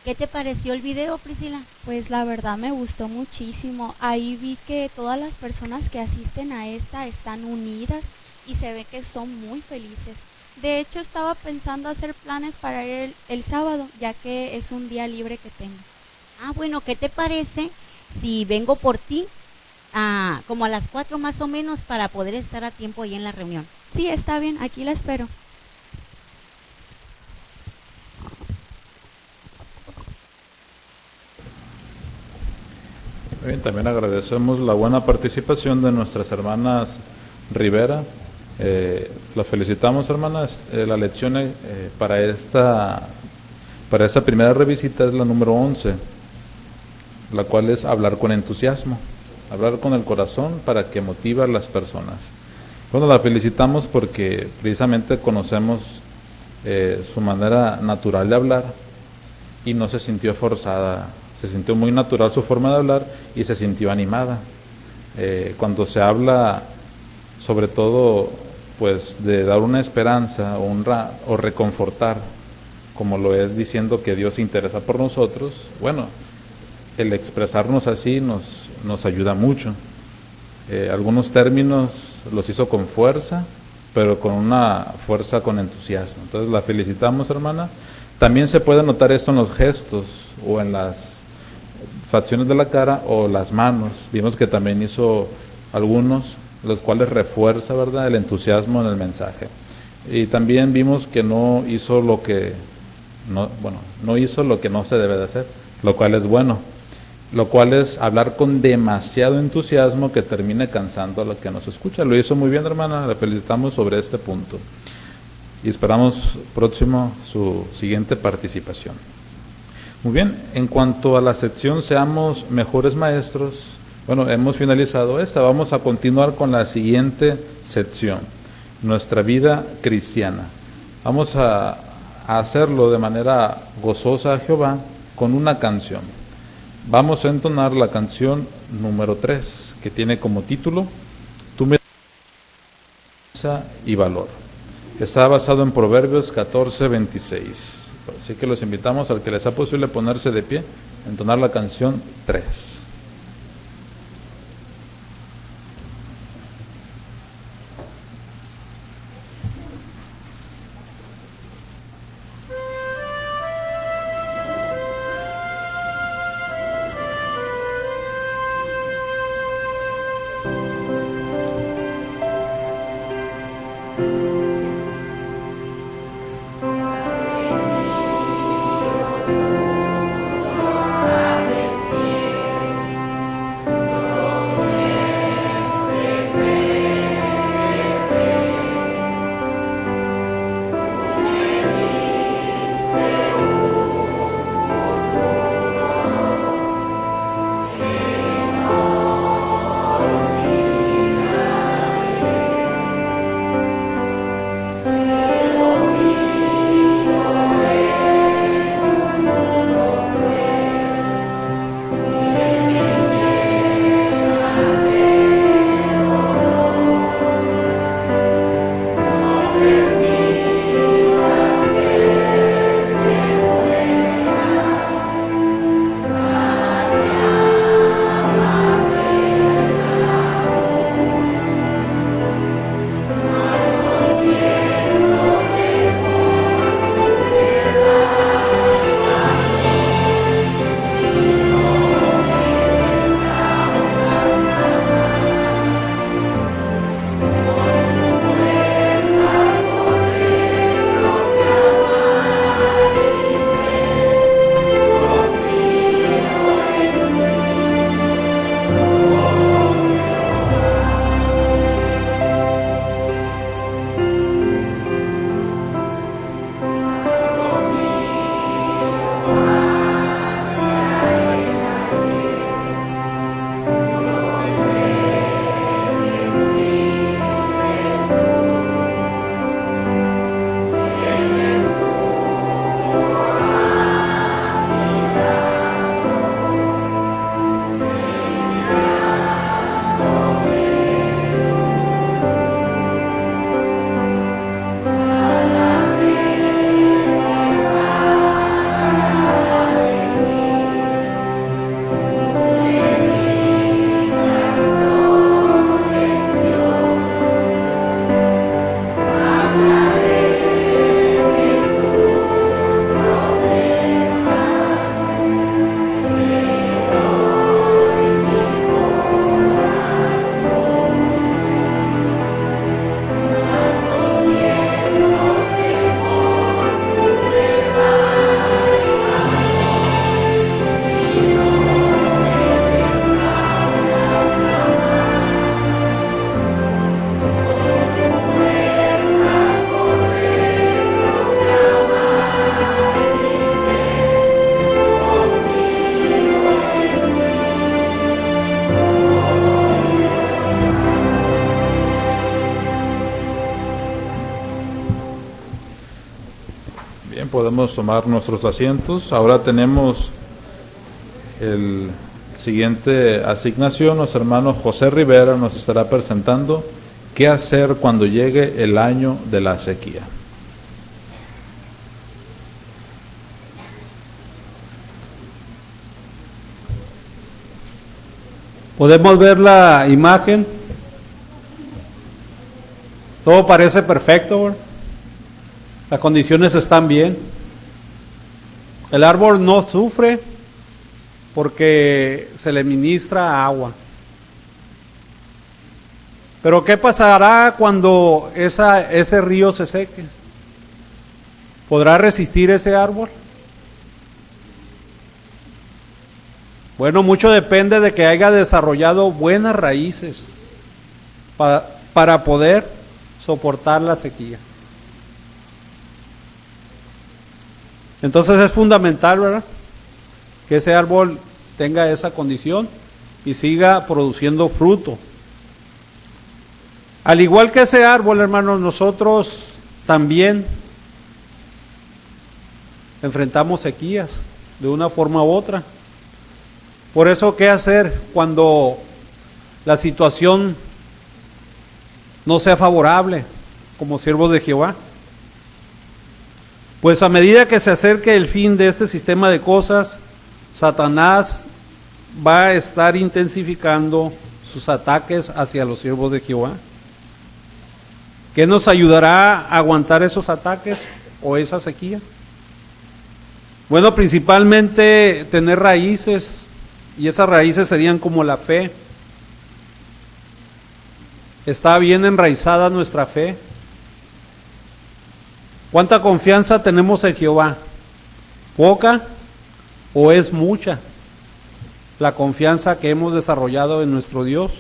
¿Qué te pareció el video, Priscila? Pues la verdad me gustó muchísimo. Ahí vi que todas las personas que asisten a esta están unidas y se ve que son muy felices. De hecho, estaba pensando hacer planes para ir el sábado, ya que es un día libre que tengo. Ah, bueno, ¿qué te parece si vengo por ti como a las 4 más o menos para poder estar a tiempo ahí en la reunión? Sí, está bien, aquí la espero. Bien, también agradecemos la buena participación de nuestras hermanas Rivera. La felicitamos, hermanas. La lección para esta primera revisita es la número 11, la cual es hablar con entusiasmo, hablar con el corazón para que motive a las personas. Bueno, la felicitamos porque precisamente conocemos su manera natural de hablar y no se sintió forzada. Se sintió muy natural su forma de hablar y se sintió animada. Cuando se habla, sobre todo, pues de dar una esperanza o reconfortar, como lo es diciendo que Dios se interesa por nosotros, bueno, el expresarnos así nos ayuda mucho. Algunos términos los hizo con fuerza, pero con una fuerza con entusiasmo. Entonces la felicitamos, hermana. También se puede notar esto en los gestos o en las facciones de la cara o las manos. Vimos que también hizo algunos, los cuales refuerza, ¿verdad?, el entusiasmo en el mensaje. Y también vimos que no hizo lo que no se debe de hacer, lo cual es bueno, lo cual es hablar con demasiado entusiasmo que termine cansando a lo que nos escucha. Lo hizo muy bien, hermana, la felicitamos sobre este punto y esperamos próximo su siguiente participación. Muy bien, en cuanto a la sección Seamos Mejores Maestros, bueno, hemos finalizado esta. Vamos a continuar con la siguiente sección, Nuestra Vida Cristiana. Vamos a hacerlo de manera gozosa a Jehová con una canción. Vamos a entonar la canción número 3, que tiene como título Tu mirada y valor. Está basado en Proverbios 14:26. Así que los invitamos al que les sea posible ponerse de pie, entonar la canción 3. Bien, podemos tomar nuestros asientos. Ahora tenemos el siguiente asignación. Nuestro hermano José Rivera nos estará presentando qué hacer cuando llegue el año de la sequía. Podemos ver la imagen. Todo parece perfecto, ¿verdad? Las condiciones están bien. El árbol no sufre porque se le ministra agua. Pero ¿qué pasará cuando ese río se seque? ¿Podrá resistir ese árbol? Bueno, mucho depende de que haya desarrollado buenas raíces para poder soportar la sequía. Entonces es fundamental, ¿verdad?, que ese árbol tenga esa condición y siga produciendo fruto. Al igual que ese árbol, hermanos, nosotros también enfrentamos sequías de una forma u otra. Por eso, ¿qué hacer cuando la situación no sea favorable como siervos de Jehová? Pues a medida que se acerque el fin de este sistema de cosas, Satanás va a estar intensificando sus ataques hacia los siervos de Jehová. ¿Qué nos ayudará a aguantar esos ataques o esa sequía? Bueno, principalmente tener raíces, y esas raíces serían como la fe. ¿Está bien enraizada nuestra fe? ¿Cuánta confianza tenemos en Jehová? ¿Poca o es mucha la confianza que hemos desarrollado en nuestro Dios?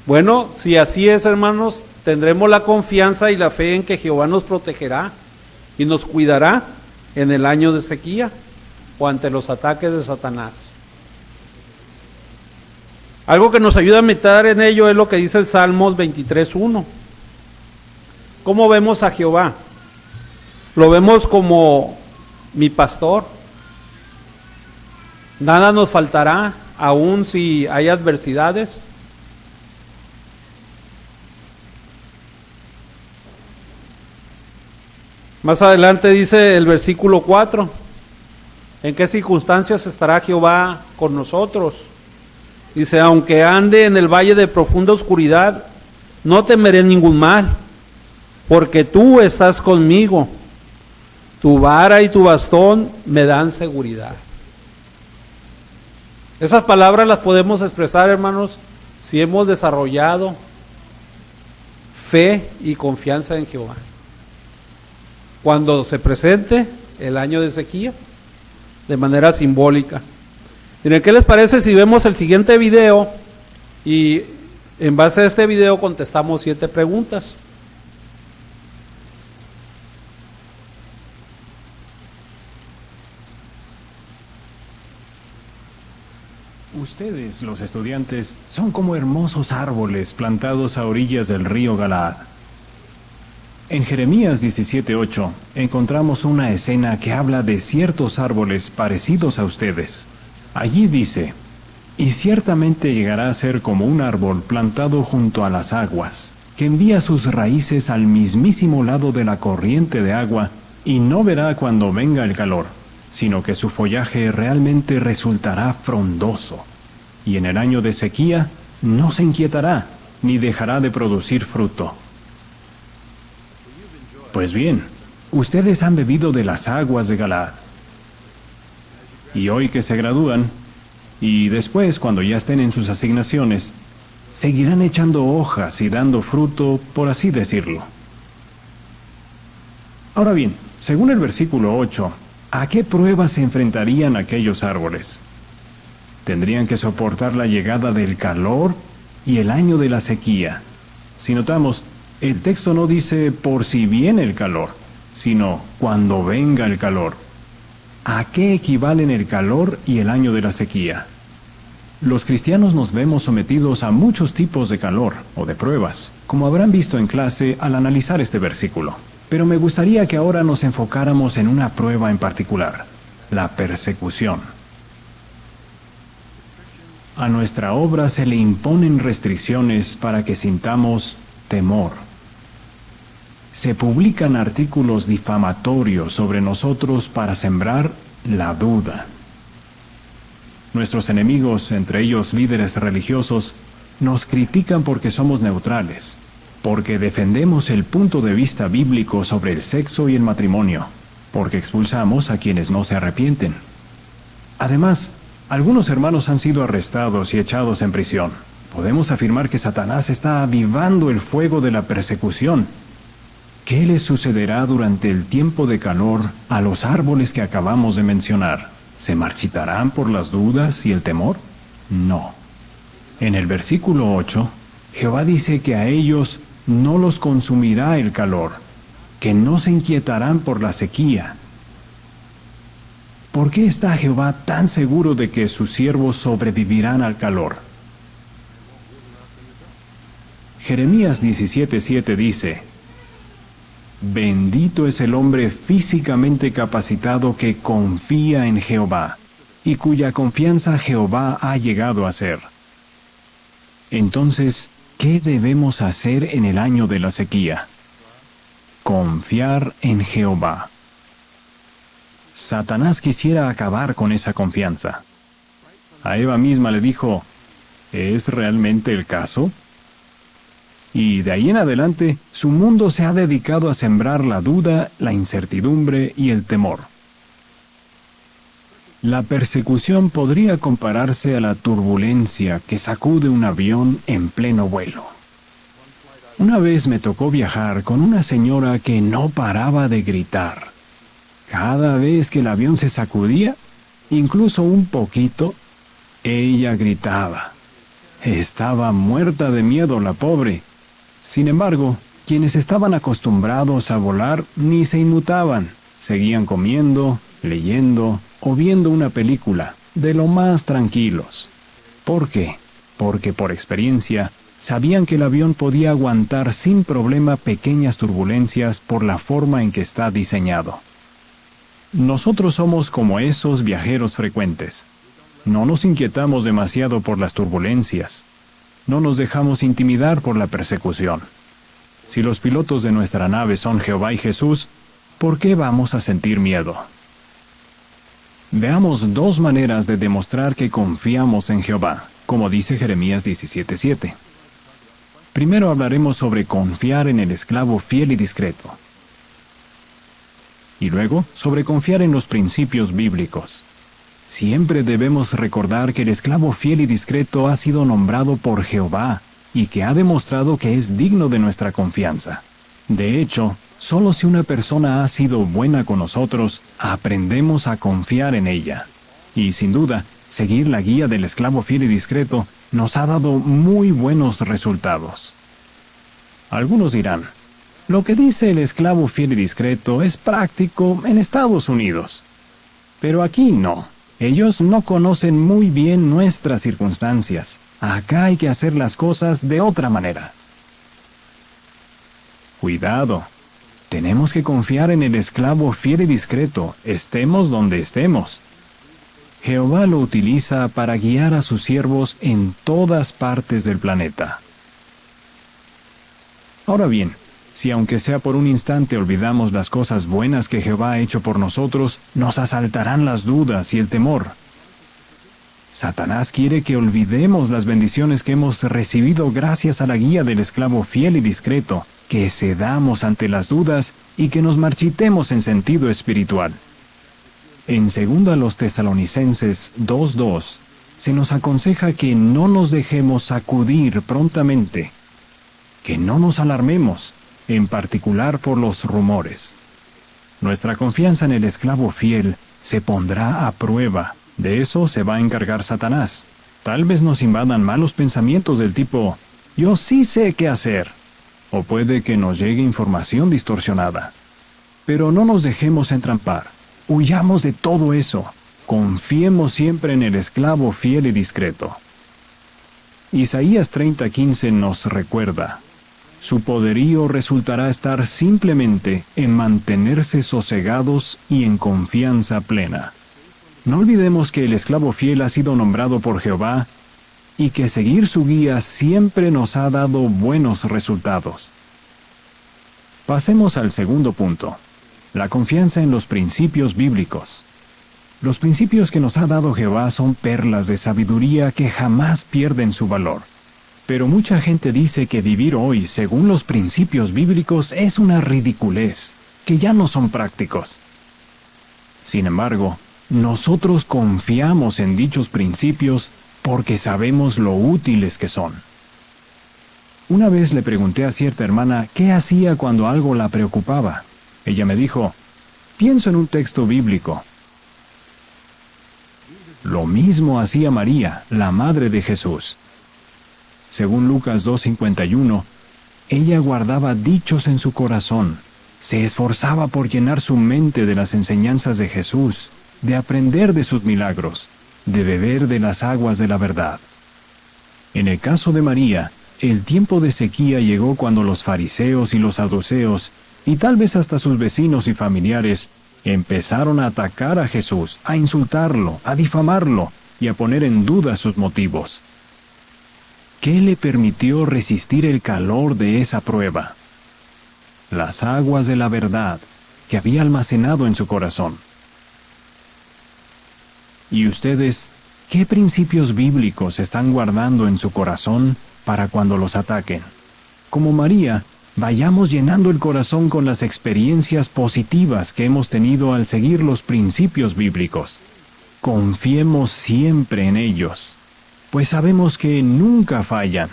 Bueno, si así es, hermanos, tendremos la confianza y la fe en que Jehová nos protegerá y nos cuidará en el año de sequía o ante los ataques de Satanás. Algo que nos ayuda a meditar en ello es lo que dice el Salmos 23:1. ¿Cómo vemos a Jehová? Lo vemos como mi pastor. Nada nos faltará, aun si hay adversidades. Más adelante dice el versículo 4, ¿en qué circunstancias estará Jehová con nosotros? Dice, aunque ande en el valle de profunda oscuridad, no temeré ningún mal, porque tú estás conmigo, tu vara y tu bastón me dan seguridad. Esas palabras las podemos expresar, hermanos, si hemos desarrollado fe y confianza en Jehová. Cuando se presente el año de sequía, de manera simbólica. Miren, ¿qué les parece si vemos el siguiente video y en base a este video contestamos 7 preguntas? Ustedes, los estudiantes, son como hermosos árboles plantados a orillas del río Galaad. En Jeremías 17:8 encontramos una escena que habla de ciertos árboles parecidos a ustedes. Allí dice, y ciertamente llegará a ser como un árbol plantado junto a las aguas, que envía sus raíces al mismísimo lado de la corriente de agua, y no verá cuando venga el calor, sino que su follaje realmente resultará frondoso, y en el año de sequía no se inquietará, ni dejará de producir fruto. Pues bien, ustedes han bebido de las aguas de Galaad. Y hoy que se gradúan, y después cuando ya estén en sus asignaciones, seguirán echando hojas y dando fruto, por así decirlo. Ahora bien, según el versículo 8, ¿a qué pruebas se enfrentarían aquellos árboles? Tendrían que soportar la llegada del calor y el año de la sequía. Si notamos, el texto no dice por si viene el calor, sino cuando venga el calor. ¿A qué equivalen el calor y el año de la sequía? Los cristianos nos vemos sometidos a muchos tipos de calor o de pruebas, como habrán visto en clase al analizar este versículo. Pero me gustaría que ahora nos enfocáramos en una prueba en particular, la persecución. A nuestra obra se le imponen restricciones para que sintamos temor. Se publican artículos difamatorios sobre nosotros para sembrar la duda. Nuestros enemigos, entre ellos líderes religiosos, nos critican porque somos neutrales, porque defendemos el punto de vista bíblico sobre el sexo y el matrimonio, porque expulsamos a quienes no se arrepienten. Además, algunos hermanos han sido arrestados y echados en prisión. Podemos afirmar que Satanás está avivando el fuego de la persecución. ¿Qué les sucederá durante el tiempo de calor a los árboles que acabamos de mencionar? ¿Se marchitarán por las dudas y el temor? No. En el versículo 8, Jehová dice que a ellos no los consumirá el calor, que no se inquietarán por la sequía. ¿Por qué está Jehová tan seguro de que sus siervos sobrevivirán al calor? Jeremías 17:7 dice: Bendito es el hombre físicamente capacitado que confía en Jehová, y cuya confianza Jehová ha llegado a ser. Entonces, ¿qué debemos hacer en el año de la sequía? Confiar en Jehová. Satanás quisiera acabar con esa confianza. A Eva misma le dijo: ¿es realmente el caso? Y de ahí en adelante, su mundo se ha dedicado a sembrar la duda, la incertidumbre y el temor. La persecución podría compararse a la turbulencia que sacude un avión en pleno vuelo. Una vez me tocó viajar con una señora que no paraba de gritar. Cada vez que el avión se sacudía, incluso un poquito, ella gritaba. Estaba muerta de miedo la pobre. Sin embargo, quienes estaban acostumbrados a volar ni se inmutaban. Seguían comiendo, leyendo o viendo una película, de lo más tranquilos. ¿Por qué? Porque por experiencia, sabían que el avión podía aguantar sin problema pequeñas turbulencias por la forma en que está diseñado. Nosotros somos como esos viajeros frecuentes. No nos inquietamos demasiado por las turbulencias. No nos dejamos intimidar por la persecución. Si los pilotos de nuestra nave son Jehová y Jesús, ¿por qué vamos a sentir miedo? Veamos dos maneras de demostrar que confiamos en Jehová, como dice Jeremías 17:7. Primero hablaremos sobre confiar en el esclavo fiel y discreto. Y luego, sobre confiar en los principios bíblicos. Siempre debemos recordar que el esclavo fiel y discreto ha sido nombrado por Jehová y que ha demostrado que es digno de nuestra confianza. De hecho, solo si una persona ha sido buena con nosotros, aprendemos a confiar en ella. Y sin duda, seguir la guía del esclavo fiel y discreto nos ha dado muy buenos resultados. Algunos dirán: lo que dice el esclavo fiel y discreto es práctico en Estados Unidos. Pero aquí no. Ellos no conocen muy bien nuestras circunstancias. Acá hay que hacer las cosas de otra manera. Cuidado. Tenemos que confiar en el esclavo fiel y discreto, estemos donde estemos. Jehová lo utiliza para guiar a sus siervos en todas partes del planeta. Ahora bien, si aunque sea por un instante olvidamos las cosas buenas que Jehová ha hecho por nosotros, nos asaltarán las dudas y el temor. Satanás quiere que olvidemos las bendiciones que hemos recibido gracias a la guía del esclavo fiel y discreto, que cedamos ante las dudas y que nos marchitemos en sentido espiritual. En 2 Tesalonicenses 2:2 se nos aconseja que no nos dejemos sacudir prontamente, que no nos alarmemos, en particular por los rumores. Nuestra confianza en el esclavo fiel se pondrá a prueba. De eso se va a encargar Satanás. Tal vez nos invadan malos pensamientos del tipo: yo sí sé qué hacer. O puede que nos llegue información distorsionada. Pero no nos dejemos entrampar. Huyamos de todo eso. Confiemos siempre en el esclavo fiel y discreto. Isaías 30:15 nos recuerda: Su poderío resultará estar simplemente en mantenerse sosegados y en confianza plena. No olvidemos que el esclavo fiel ha sido nombrado por Jehová y que seguir su guía siempre nos ha dado buenos resultados. Pasemos al segundo punto, la confianza en los principios bíblicos. Los principios que nos ha dado Jehová son perlas de sabiduría que jamás pierden su valor. Pero mucha gente dice que vivir hoy según los principios bíblicos es una ridiculez, que ya no son prácticos. Sin embargo, nosotros confiamos en dichos principios porque sabemos lo útiles que son. Una vez le pregunté a cierta hermana qué hacía cuando algo la preocupaba. Ella me dijo, pienso en un texto bíblico. Lo mismo hacía María, la madre de Jesús. Según Lucas 2:51, ella guardaba dichos en su corazón, se esforzaba por llenar su mente de las enseñanzas de Jesús, de aprender de sus milagros, de beber de las aguas de la verdad. En el caso de María, el tiempo de sequía llegó cuando los fariseos y los saduceos, y tal vez hasta sus vecinos y familiares, empezaron a atacar a Jesús, a insultarlo, a difamarlo y a poner en duda sus motivos. ¿Qué le permitió resistir el calor de esa prueba? Las aguas de la verdad que había almacenado en su corazón. ¿Y ustedes, qué principios bíblicos están guardando en su corazón para cuando los ataquen? Como María, vayamos llenando el corazón con las experiencias positivas que hemos tenido al seguir los principios bíblicos. Confiemos siempre en ellos, pues sabemos que nunca fallan,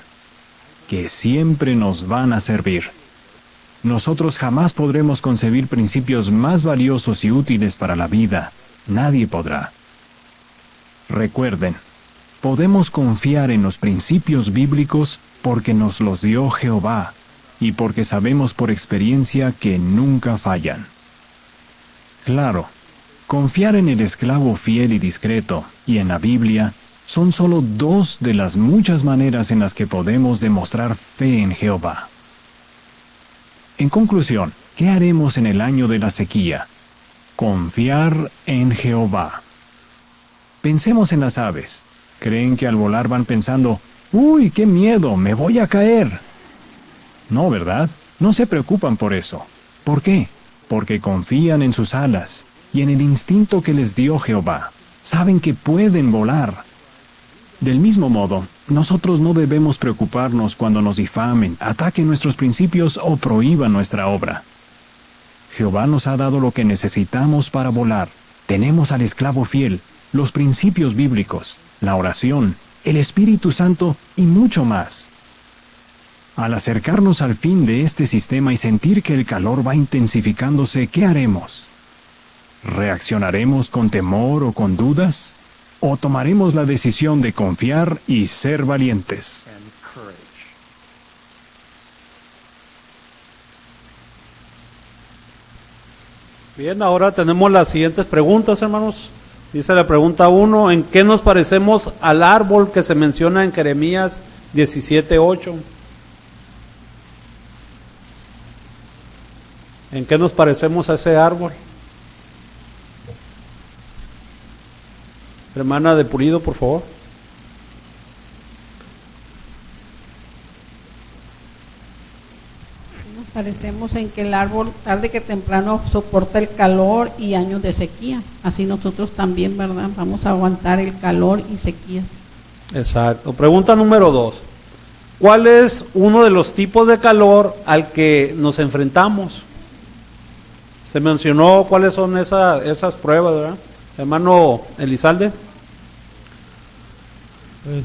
que siempre nos van a servir. Nosotros jamás podremos concebir principios más valiosos y útiles para la vida. Nadie podrá. Recuerden, podemos confiar en los principios bíblicos porque nos los dio Jehová y porque sabemos por experiencia que nunca fallan. Claro, confiar en el esclavo fiel y discreto y en la Biblia son solo dos de las muchas maneras en las que podemos demostrar fe en Jehová. En conclusión, ¿qué haremos en el año de la sequía? Confiar en Jehová. Pensemos en las aves. ¿Creen que al volar van pensando, ¡uy, qué miedo, me voy a caer! No, ¿verdad? No se preocupan por eso. ¿Por qué? Porque confían en sus alas y en el instinto que les dio Jehová. Saben que pueden volar. Del mismo modo, nosotros no debemos preocuparnos cuando nos difamen, ataquen nuestros principios o prohíban nuestra obra. Jehová nos ha dado lo que necesitamos para volar. Tenemos al esclavo fiel, los principios bíblicos, la oración, el Espíritu Santo y mucho más. Al acercarnos al fin de este sistema y sentir que el calor va intensificándose, ¿qué haremos? ¿Reaccionaremos con temor o con dudas? ¿O tomaremos la decisión de confiar y ser valientes? Bien, ahora tenemos las siguientes preguntas, hermanos. Dice la pregunta 1, ¿en qué nos parecemos al árbol que se menciona en Jeremías 17:8? ¿En qué nos parecemos a ese árbol? Hermana de Pulido, por favor. Nos parecemos en que el árbol tarde que temprano soporta el calor y años de sequía. Así nosotros también, ¿verdad? Vamos a aguantar el calor y sequías. Exacto. Pregunta número 2. ¿Cuál es uno de los tipos de calor al que nos enfrentamos? Se mencionó cuáles son esas pruebas, ¿verdad? Hermano Elizalde. Pues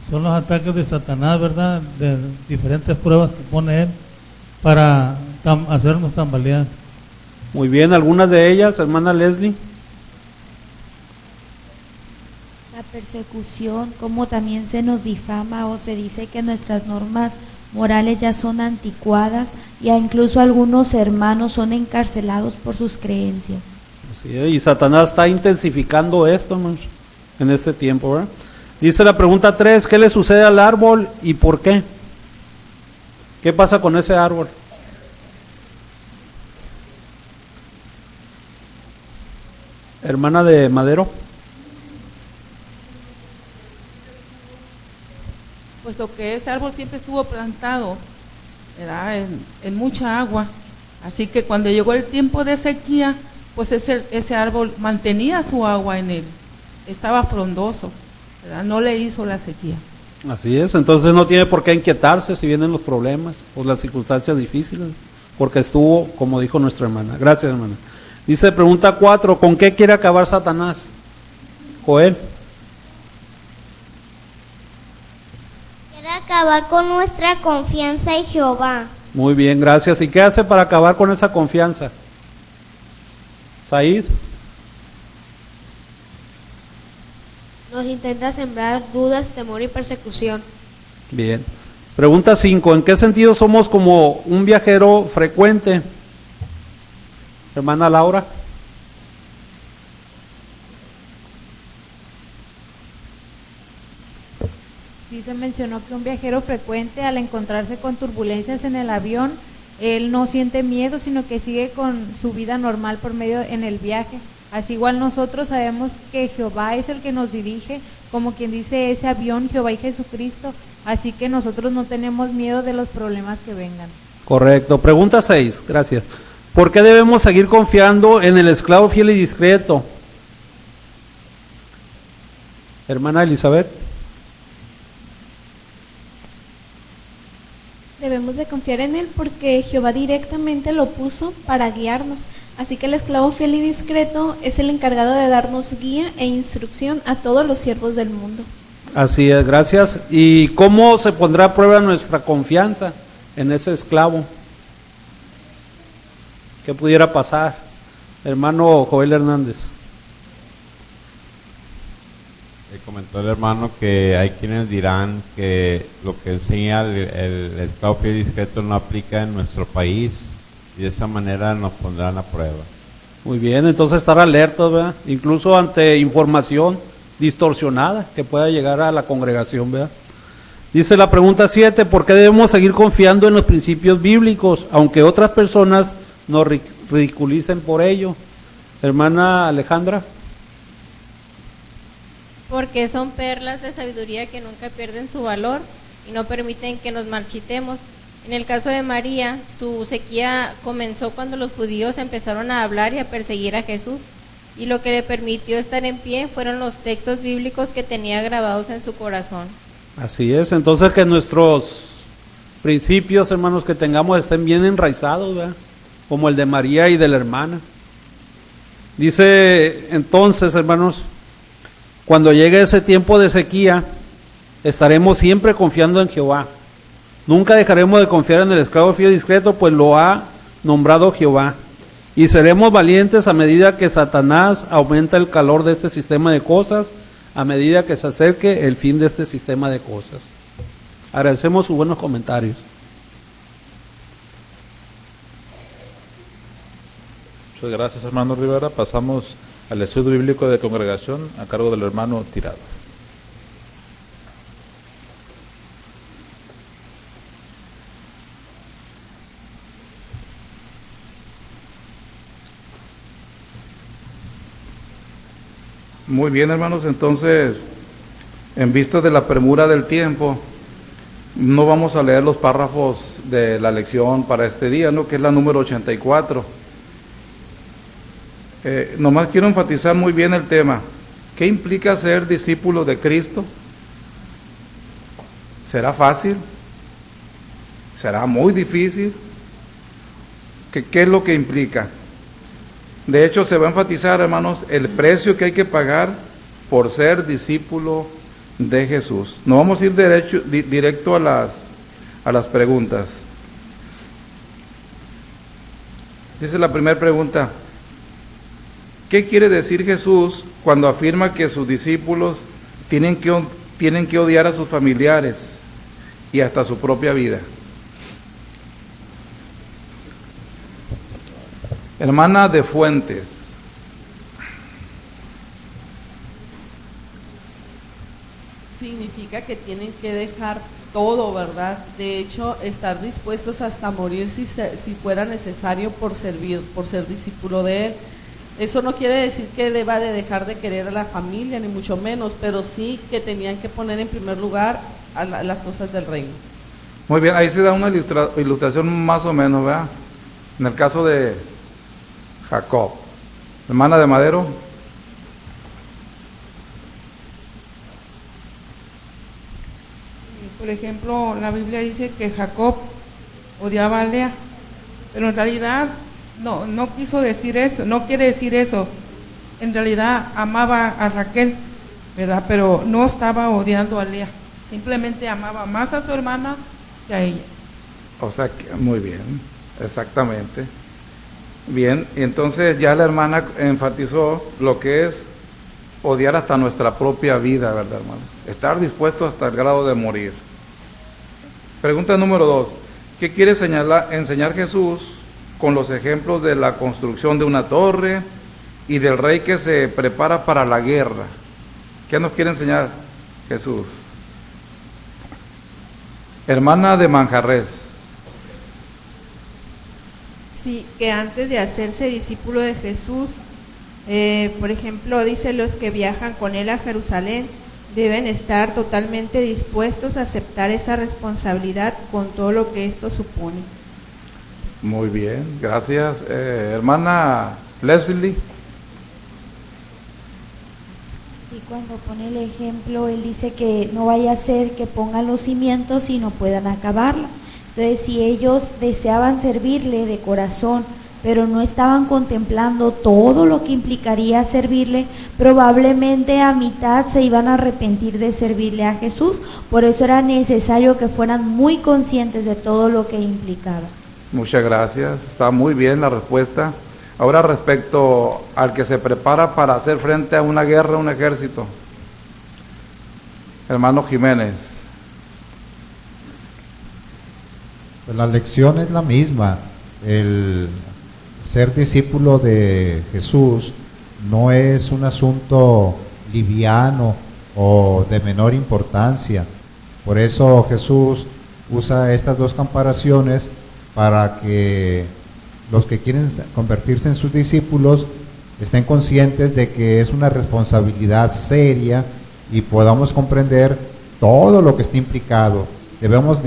son los ataques de Satanás, ¿verdad? De diferentes pruebas que pone él para hacernos tambalear. Muy bien, algunas de ellas, hermana Leslie. La persecución, como también se nos difama o se dice que nuestras normas morales ya son anticuadas y incluso algunos hermanos son encarcelados por sus creencias. Sí, y Satanás está intensificando esto, hermanos, en este tiempo, ¿verdad? Dice la pregunta 3, ¿qué le sucede al árbol y por qué? ¿Qué pasa con ese árbol? Hermana de Madero. Puesto que ese árbol siempre estuvo plantado, ¿verdad?, en mucha agua, así que cuando llegó el tiempo de sequía, pues ese árbol mantenía su agua en él, estaba frondoso, ¿verdad?, no le hizo la sequía. Así es, entonces no tiene por qué inquietarse si vienen los problemas o las circunstancias difíciles, porque estuvo, como dijo nuestra hermana. Gracias, hermana. Dice pregunta 4, ¿con qué quiere acabar Satanás? Joel. Quiere acabar con nuestra confianza en Jehová. Muy bien, gracias. ¿Y qué hace para acabar con esa confianza? Said. Nos intenta sembrar dudas, temor y persecución. Bien. Pregunta 5, ¿en qué sentido somos como un viajero frecuente? Hermana Laura. Sí, se mencionó que un viajero frecuente, al encontrarse con turbulencias en el avión, él no siente miedo, sino que sigue con su vida normal por medio en el viaje. Así igual nosotros sabemos que Jehová es el que nos dirige, como quien dice ese avión, Jehová y Jesucristo, así que nosotros no tenemos miedo de los problemas que vengan. Correcto. Pregunta 6, gracias. ¿Por qué debemos seguir confiando en el esclavo fiel y discreto? Hermana Elizabeth. Debemos de confiar en él porque Jehová directamente lo puso para guiarnos. Así que el esclavo fiel y discreto es el encargado de darnos guía e instrucción a todos los siervos del mundo. Así es, gracias. ¿Y cómo se pondrá a prueba nuestra confianza en ese esclavo? ¿Qué pudiera pasar? Hermano Joel Hernández. Comentó el hermano que hay quienes dirán que lo que enseña el esclavo fiel y discreto no aplica en nuestro país y de esa manera nos pondrán a prueba. Muy bien, entonces estar alerta, ¿verdad? Incluso ante información distorsionada que pueda llegar a la congregación, ¿verdad? Dice la pregunta 7, ¿por qué debemos seguir confiando en los principios bíblicos, aunque otras personas nos ridiculicen por ello? Hermana Alejandra. Porque son perlas de sabiduría que nunca pierden su valor y no permiten que nos marchitemos. En el caso de María, su sequía comenzó cuando los judíos empezaron a hablar y a perseguir a Jesús, y lo que le permitió estar en pie fueron los textos bíblicos que tenía grabados en su corazón. Así es, entonces que nuestros principios, hermanos, que tengamos estén bien enraizados, ¿verdad? Como el de María y de la hermana. Dice entonces, hermanos, cuando llegue ese tiempo de sequía, estaremos siempre confiando en Jehová. Nunca dejaremos de confiar en el esclavo fiel y discreto, pues lo ha nombrado Jehová. Y seremos valientes a medida que Satanás aumenta el calor de este sistema de cosas, a medida que se acerque el fin de este sistema de cosas. Agradecemos sus buenos comentarios. Muchas gracias, hermano Rivera. Pasamos al estudio bíblico de congregación a cargo del hermano Tirado. Muy bien, hermanos, entonces, en vista de la premura del tiempo, no vamos a leer los párrafos de la lección para este día, ¿no?, que es la número 84. Nomás quiero enfatizar muy bien el tema. ¿Qué implica ser discípulo de Cristo? ¿Será fácil? ¿Será muy difícil? ¿Qué es lo que implica? De hecho, se va a enfatizar, hermanos, el precio que hay que pagar por ser discípulo de Jesús. No vamos a ir directo a las preguntas. Dice la primera pregunta: ¿qué quiere decir Jesús cuando afirma que sus discípulos tienen que odiar a sus familiares y hasta su propia vida? Hermana de Fuentes. significa que tienen que dejar todo, ¿verdad? De hecho, estar dispuestos hasta morir si fuera necesario por ser discípulo de Él. Eso no quiere decir que deba de dejar de querer a la familia, ni mucho menos, pero sí que tenían que poner en primer lugar las cosas del reino. Muy bien, ahí se da una ilustración más o menos, ¿verdad? En el caso de Jacob. Hermana de Madero. Por ejemplo, la Biblia dice que Jacob odiaba a Lea, pero en realidad no quiso decir eso, no quiere decir eso. En realidad amaba a Raquel, ¿verdad? Pero no estaba odiando a Lea, simplemente amaba más a su hermana que a ella. O sea, que, muy bien, exactamente. Bien, y entonces ya la hermana enfatizó lo que es odiar hasta nuestra propia vida, ¿verdad, hermano? Estar dispuesto hasta el grado de morir. Pregunta número 2. ¿Qué quiere enseñar Jesús con los ejemplos de la construcción de una torre y del rey que se prepara para la guerra? ¿Qué nos quiere enseñar Jesús? Hermana de Manjarres. Sí, que antes de hacerse discípulo de Jesús, por ejemplo, dice los que viajan con él a Jerusalén, deben estar totalmente dispuestos a aceptar esa responsabilidad con todo lo que esto supone. Muy bien, gracias. Hermana Leslie. Y cuando pone el ejemplo, él dice que no vaya a ser que pongan los cimientos y no puedan acabarla. Entonces, si ellos deseaban servirle de corazón, pero no estaban contemplando todo lo que implicaría servirle, probablemente a mitad se iban a arrepentir de servirle a Jesús. Por eso era necesario que fueran muy conscientes de todo lo que implicaba. Muchas gracias, está muy bien la respuesta. Ahora respecto al que se prepara para hacer frente a una guerra, un ejército. Hermano Jiménez. Pues la lección es la misma. El ser discípulo de Jesús no es un asunto liviano o de menor importancia. Por eso Jesús usa estas dos comparaciones para que los que quieren convertirse en sus discípulos estén conscientes de que es una responsabilidad seria y podamos comprender todo lo que está implicado. Debemos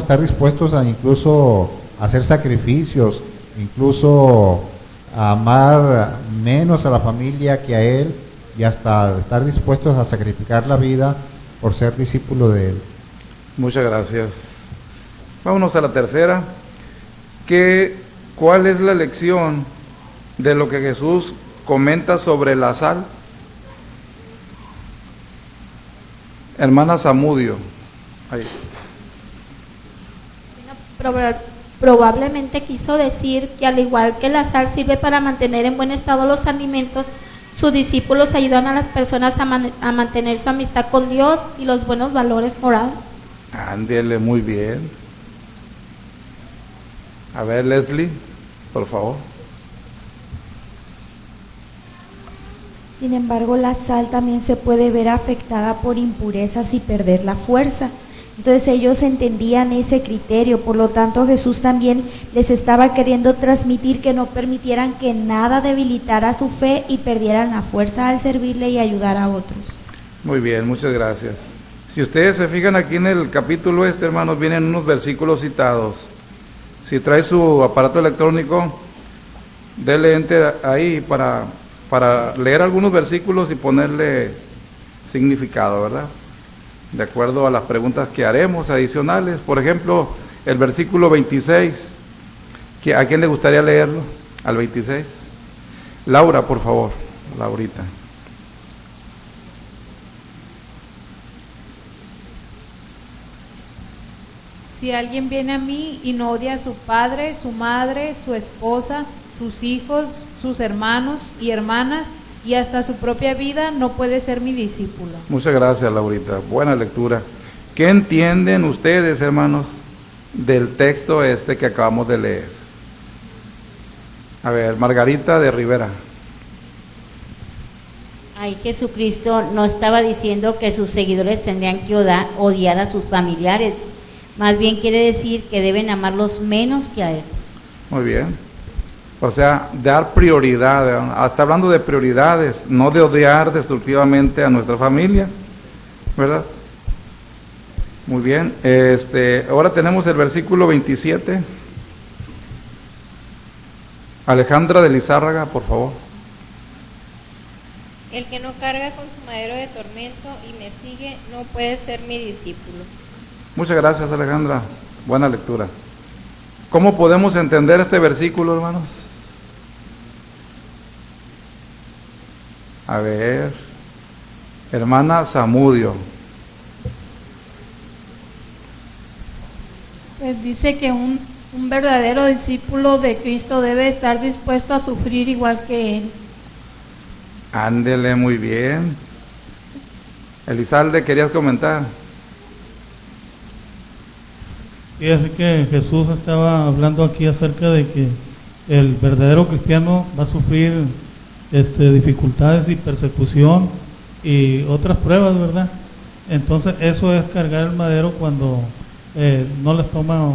estar dispuestos a incluso hacer sacrificios, incluso a amar menos a la familia que a Él y hasta estar dispuestos a sacrificar la vida por ser discípulo de Él. Muchas gracias. Vámonos a la tercera. ¿Cuál es la lección de lo que Jesús comenta sobre la sal? Hermana Zamudio. Ahí. Probablemente quiso decir que al igual que la sal sirve para mantener en buen estado los alimentos, sus discípulos ayudan a las personas a mantener su amistad con Dios y los buenos valores morales. Ándele, muy bien. A ver, Leslie, por favor. Sin embargo, la sal también se puede ver afectada por impurezas y perder la fuerza. Entonces ellos entendían ese criterio, por lo tanto Jesús también les estaba queriendo transmitir que no permitieran que nada debilitara su fe y perdieran la fuerza al servirle y ayudar a otros. Muy bien, muchas gracias. Si ustedes se fijan aquí en el capítulo hermanos, vienen unos versículos citados. Si trae su aparato electrónico, dele enter ahí para leer algunos versículos y ponerle significado, ¿verdad? De acuerdo a las preguntas que haremos adicionales. Por ejemplo, el versículo 26. ¿A quién le gustaría leerlo? Al 26. Laura, por favor. Laurita. Si alguien viene a mí y no odia a su padre, su madre, su esposa, sus hijos, sus hermanos y hermanas, y hasta su propia vida, no puede ser mi discípulo. Muchas gracias, Laurita. Buena lectura. ¿Qué entienden ustedes, hermanos, del texto que acabamos de leer? A ver, Margarita de Rivera. Ahí Jesucristo no estaba diciendo que sus seguidores tendrían que odiar a sus familiares, más bien quiere decir que deben amarlos menos que a Él. Muy bien. O sea, dar prioridad, está hablando de prioridades, no de odiar destructivamente a nuestra familia, ¿verdad? Muy bien. Ahora tenemos el versículo 27. Alejandra de Lizárraga, por favor. El que no carga con su madero de tormento y me sigue no puede ser mi discípulo. Muchas gracias, Alejandra. Buena lectura. ¿Cómo podemos entender este versículo, hermanos? A ver, hermana Zamudio. Pues dice que un verdadero discípulo de Cristo debe estar dispuesto a sufrir igual que Él. Ándele, muy bien. Elizalde, ¿querías comentar? Y así que Jesús estaba hablando aquí acerca de que el verdadero cristiano va a sufrir dificultades y persecución y otras pruebas, ¿verdad? Entonces eso es cargar el madero cuando no les toma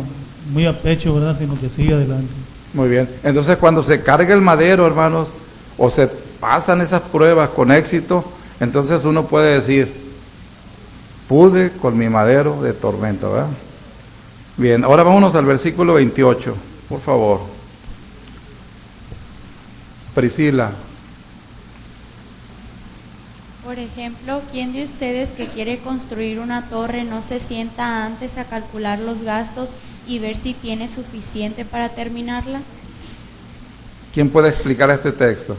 muy a pecho, ¿verdad? Sino que sigue adelante. Muy bien. Entonces cuando se carga el madero, hermanos, o se pasan esas pruebas con éxito, entonces uno puede decir, pude con mi madero de tormento, ¿verdad? Bien, ahora vámonos al versículo 28, por favor. Priscila. Por ejemplo, ¿quién de ustedes que quiere construir una torre no se sienta antes a calcular los gastos y ver si tiene suficiente para terminarla? ¿Quién puede explicar este texto?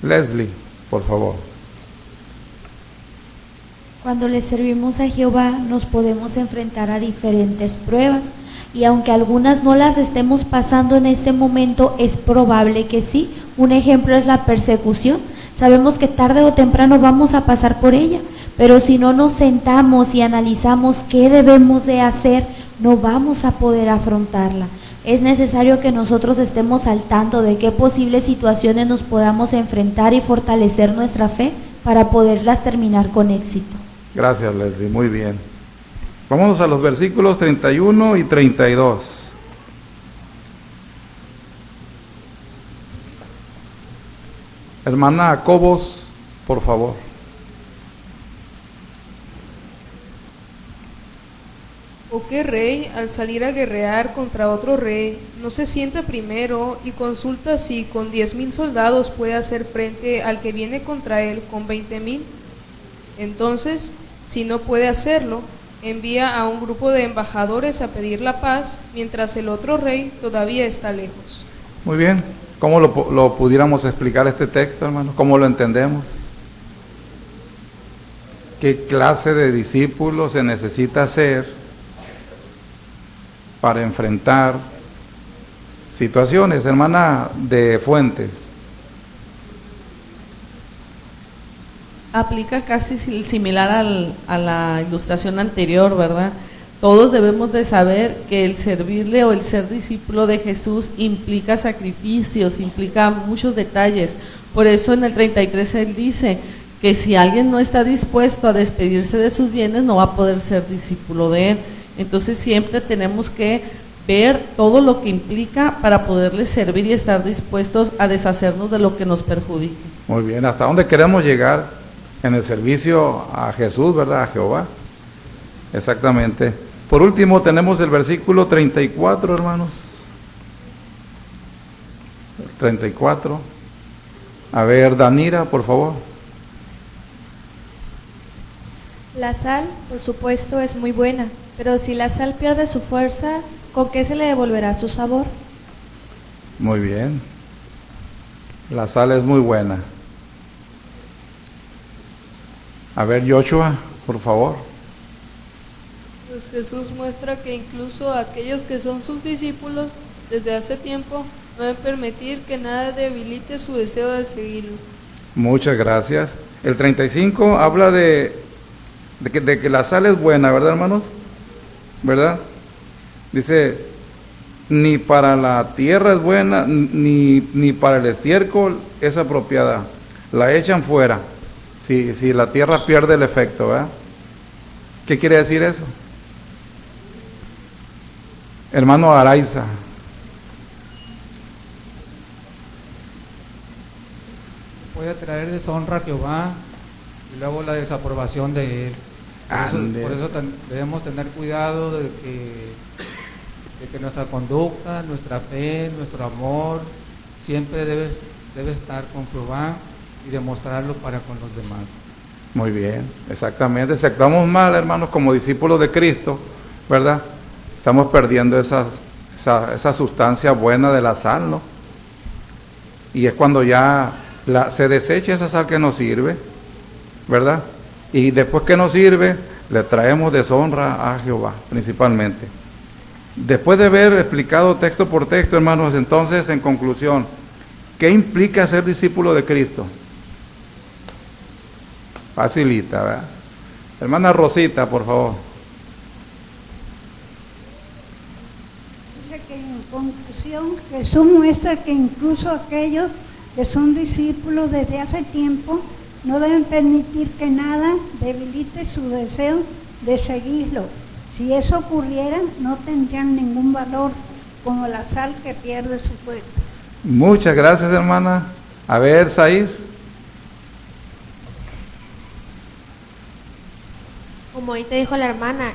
Leslie, por favor. Cuando le servimos a Jehová nos podemos enfrentar a diferentes pruebas y aunque algunas no las estemos pasando en este momento, es probable que sí. Un ejemplo es la persecución. Sabemos que tarde o temprano vamos a pasar por ella, pero si no nos sentamos y analizamos qué debemos de hacer, no vamos a poder afrontarla. Es necesario que nosotros estemos al tanto de qué posibles situaciones nos podamos enfrentar y fortalecer nuestra fe para poderlas terminar con éxito. Gracias, Leslie, muy bien. Vámonos a los versículos 31 y 32. Hermana Cobos, por favor. ¿O qué rey, al salir a guerrear contra otro rey, no se sienta primero y consulta si con 10,000 soldados puede hacer frente al que viene contra él con 20,000? Entonces, si no puede hacerlo, envía a un grupo de embajadores a pedir la paz, mientras el otro rey todavía está lejos. Muy bien. ¿Cómo lo pudiéramos explicar este texto, hermano? ¿Cómo lo entendemos? ¿Qué clase de discípulo se necesita ser para enfrentar situaciones? Hermana de Fuentes. Aplica casi similar a la ilustración anterior, ¿verdad? Todos debemos de saber que el servirle o el ser discípulo de Jesús implica sacrificios, implica muchos detalles. Por eso en el 33 él dice que si alguien no está dispuesto a despedirse de sus bienes, no va a poder ser discípulo de él. Entonces siempre tenemos que ver todo lo que implica para poderle servir y estar dispuestos a deshacernos de lo que nos perjudique. Muy bien, ¿hasta dónde queremos llegar en el servicio a Jesús, verdad? A Jehová. Exactamente. Por último tenemos el versículo 34, hermanos. 34. A ver, Danira, por favor. La sal, por supuesto, es muy buena, pero si la sal pierde su fuerza, ¿con qué se le devolverá su sabor? Muy bien. La sal es muy buena. A ver, Joshua, por favor. Pues Jesús muestra que incluso aquellos que son sus discípulos desde hace tiempo no deben permitir que nada debilite su deseo de seguirlo. Muchas gracias. El 35 habla de que la sal es buena, ¿verdad, hermanos? ¿Verdad? Dice, ni para la tierra es buena, ni para el estiércol es apropiada. La echan fuera, si la tierra pierde el efecto, ¿verdad? ¿Qué quiere decir eso? Hermano Araiza. Puede traer deshonra a Jehová y luego la desaprobación de él. Por eso debemos tener cuidado de que nuestra conducta, nuestra fe, nuestro amor siempre debe estar con Jehová y demostrarlo para con los demás. Muy bien, exactamente. Si actuamos mal, hermanos, como discípulos de Cristo, ¿verdad? Estamos perdiendo esa sustancia buena de la sal, ¿no? Y es cuando ya se desecha esa sal que nos sirve, ¿verdad? Y después que nos sirve, le traemos deshonra a Jehová, principalmente. Después de haber explicado texto por texto, hermanos, entonces, en conclusión, ¿qué implica ser discípulo de Cristo? Facilita, ¿verdad? Hermana Rosita, por favor. Dice que en conclusión, Jesús muestra que incluso aquellos que son discípulos desde hace tiempo no deben permitir que nada debilite su deseo de seguirlo. Si eso ocurriera, no tendrían ningún valor, como la sal que pierde su fuerza. Muchas gracias, hermana. A ver, Zair. Como ahorita dijo la hermana,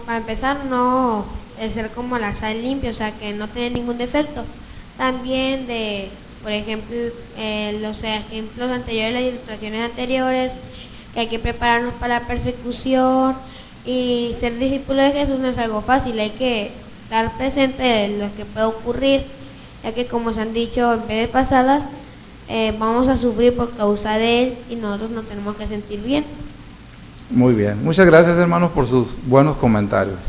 para empezar, no es ser como la sal limpia, o sea, que no tiene ningún defecto. También por ejemplo, los ejemplos anteriores, las ilustraciones anteriores, que hay que prepararnos para la persecución, y ser discípulo de Jesús no es algo fácil, hay que estar presente en lo que puede ocurrir, ya que como se han dicho en veces pasadas, vamos a sufrir por causa de Él y nosotros nos tenemos que sentir bien. Muy bien, muchas gracias, hermanos, por sus buenos comentarios.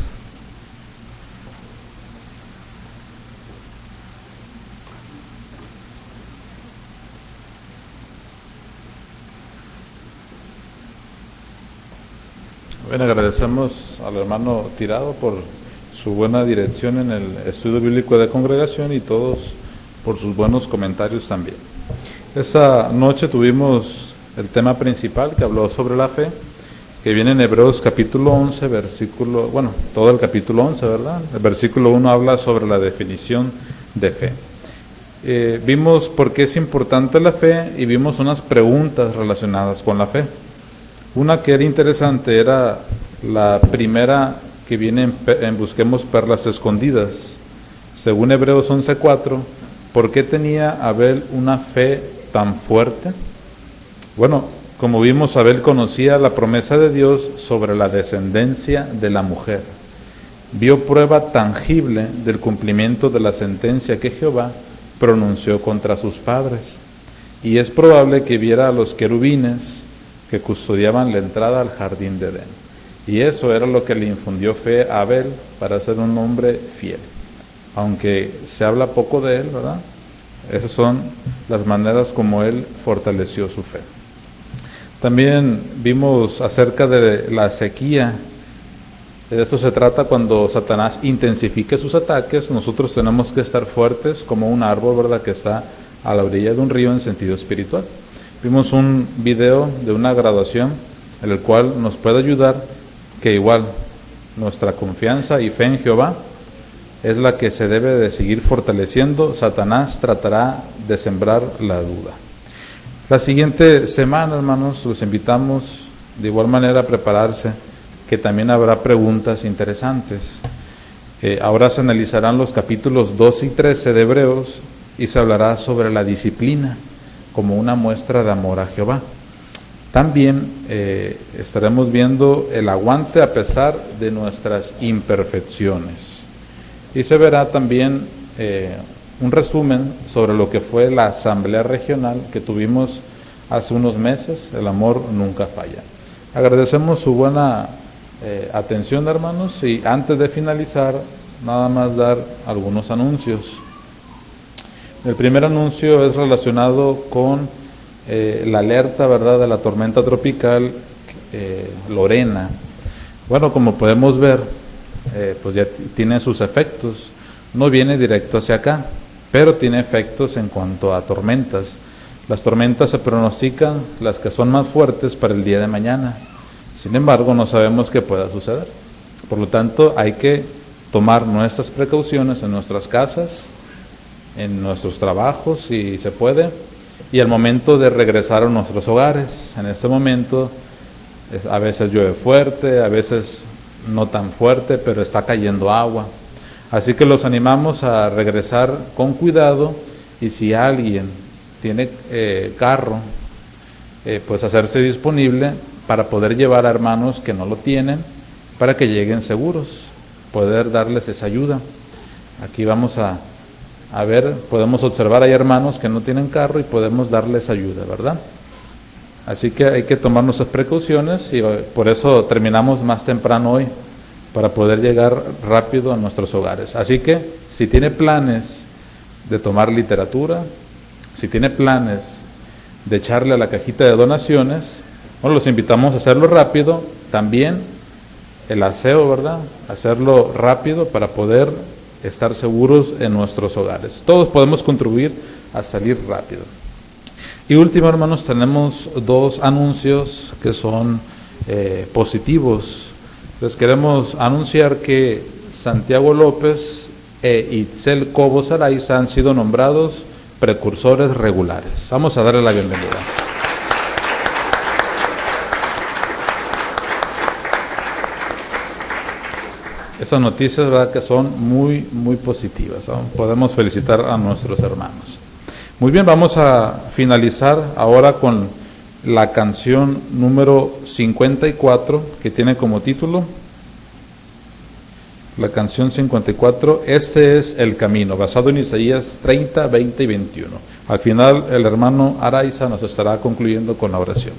Bueno, agradecemos al hermano Tirado por su buena dirección en el estudio bíblico de congregación y todos por sus buenos comentarios también. Esta noche tuvimos el tema principal que habló sobre la fe, que viene en Hebreos capítulo 11, todo el capítulo 11, ¿verdad? El versículo 1 habla sobre la definición de fe. Vimos por qué es importante la fe y vimos unas preguntas relacionadas con la fe. Una que era interesante era la primera que viene en Busquemos Perlas Escondidas. Según Hebreos 11:4, ¿por qué tenía Abel una fe tan fuerte? Bueno, como vimos, Abel conocía la promesa de Dios sobre la descendencia de la mujer. Vio prueba tangible del cumplimiento de la sentencia que Jehová pronunció contra sus padres. Y es probable que viera a los querubines que custodiaban la entrada al jardín de Edén. Y eso era lo que le infundió fe a Abel para ser un hombre fiel. Aunque se habla poco de él, ¿verdad? Esas son las maneras como él fortaleció su fe. También vimos acerca de la sequía. De eso se trata cuando Satanás intensifique sus ataques. Nosotros tenemos que estar fuertes como un árbol, ¿verdad?, que está a la orilla de un río en sentido espiritual. Vimos un video de una graduación, en el cual nos puede ayudar que igual nuestra confianza y fe en Jehová es la que se debe de seguir fortaleciendo. Satanás tratará de sembrar la duda. La siguiente semana, hermanos, los invitamos de igual manera a prepararse, que también habrá preguntas interesantes. Ahora se analizarán los capítulos 12 y 13 de Hebreos y se hablará sobre la disciplina como una muestra de amor a Jehová. También estaremos viendo el aguante a pesar de nuestras imperfecciones. Y se verá también un resumen sobre lo que fue la asamblea regional que tuvimos hace unos meses. El amor nunca falla. Agradecemos su buena atención, hermanos, y antes de finalizar, nada más dar algunos anuncios. El primer anuncio es relacionado con la alerta, ¿verdad?, de la tormenta tropical Lorena. Bueno, como podemos ver, pues ya tiene sus efectos. no viene directo hacia acá, pero tiene efectos en cuanto a tormentas. Las tormentas se pronostican las que son más fuertes para el día de mañana. Sin embargo, no sabemos qué pueda suceder. Por lo tanto, hay que tomar nuestras precauciones en nuestras casas, en nuestros trabajos, si se puede, y al momento de regresar a nuestros hogares. En este momento, a veces llueve fuerte, a veces no tan fuerte, pero está cayendo agua. Así que los animamos a regresar con cuidado, y si alguien tiene carro, pues hacerse disponible para poder llevar a hermanos que no lo tienen, para que lleguen seguros, poder darles esa ayuda. Aquí vamos a ver, podemos observar, hay hermanos que no tienen carro y podemos darles ayuda, ¿verdad? Así que hay que tomar nuestras precauciones, y por eso terminamos más temprano hoy, para poder llegar rápido a nuestros hogares. Así que si tiene planes de tomar literatura, si tiene planes de echarle a la cajita de donaciones, bueno, los invitamos a hacerlo rápido. También el aseo, ¿verdad? Hacerlo rápido para poder estar seguros en nuestros hogares. Todos podemos contribuir a salir rápido. Y último, hermanos, tenemos dos anuncios que son positivos. Les queremos anunciar que Santiago López e Itzel Cobos Araiza han sido nombrados precursores regulares. Vamos a darle la bienvenida. Esas noticias, ¿verdad?, que son muy, muy positivas, ¿no? Podemos felicitar a nuestros hermanos. Muy bien, vamos a finalizar ahora con la canción número 54, que tiene como título, la canción 54, Este es el camino, basado en Isaías 30, 20 y 21. Al final, el hermano Araiza nos estará concluyendo con la oración.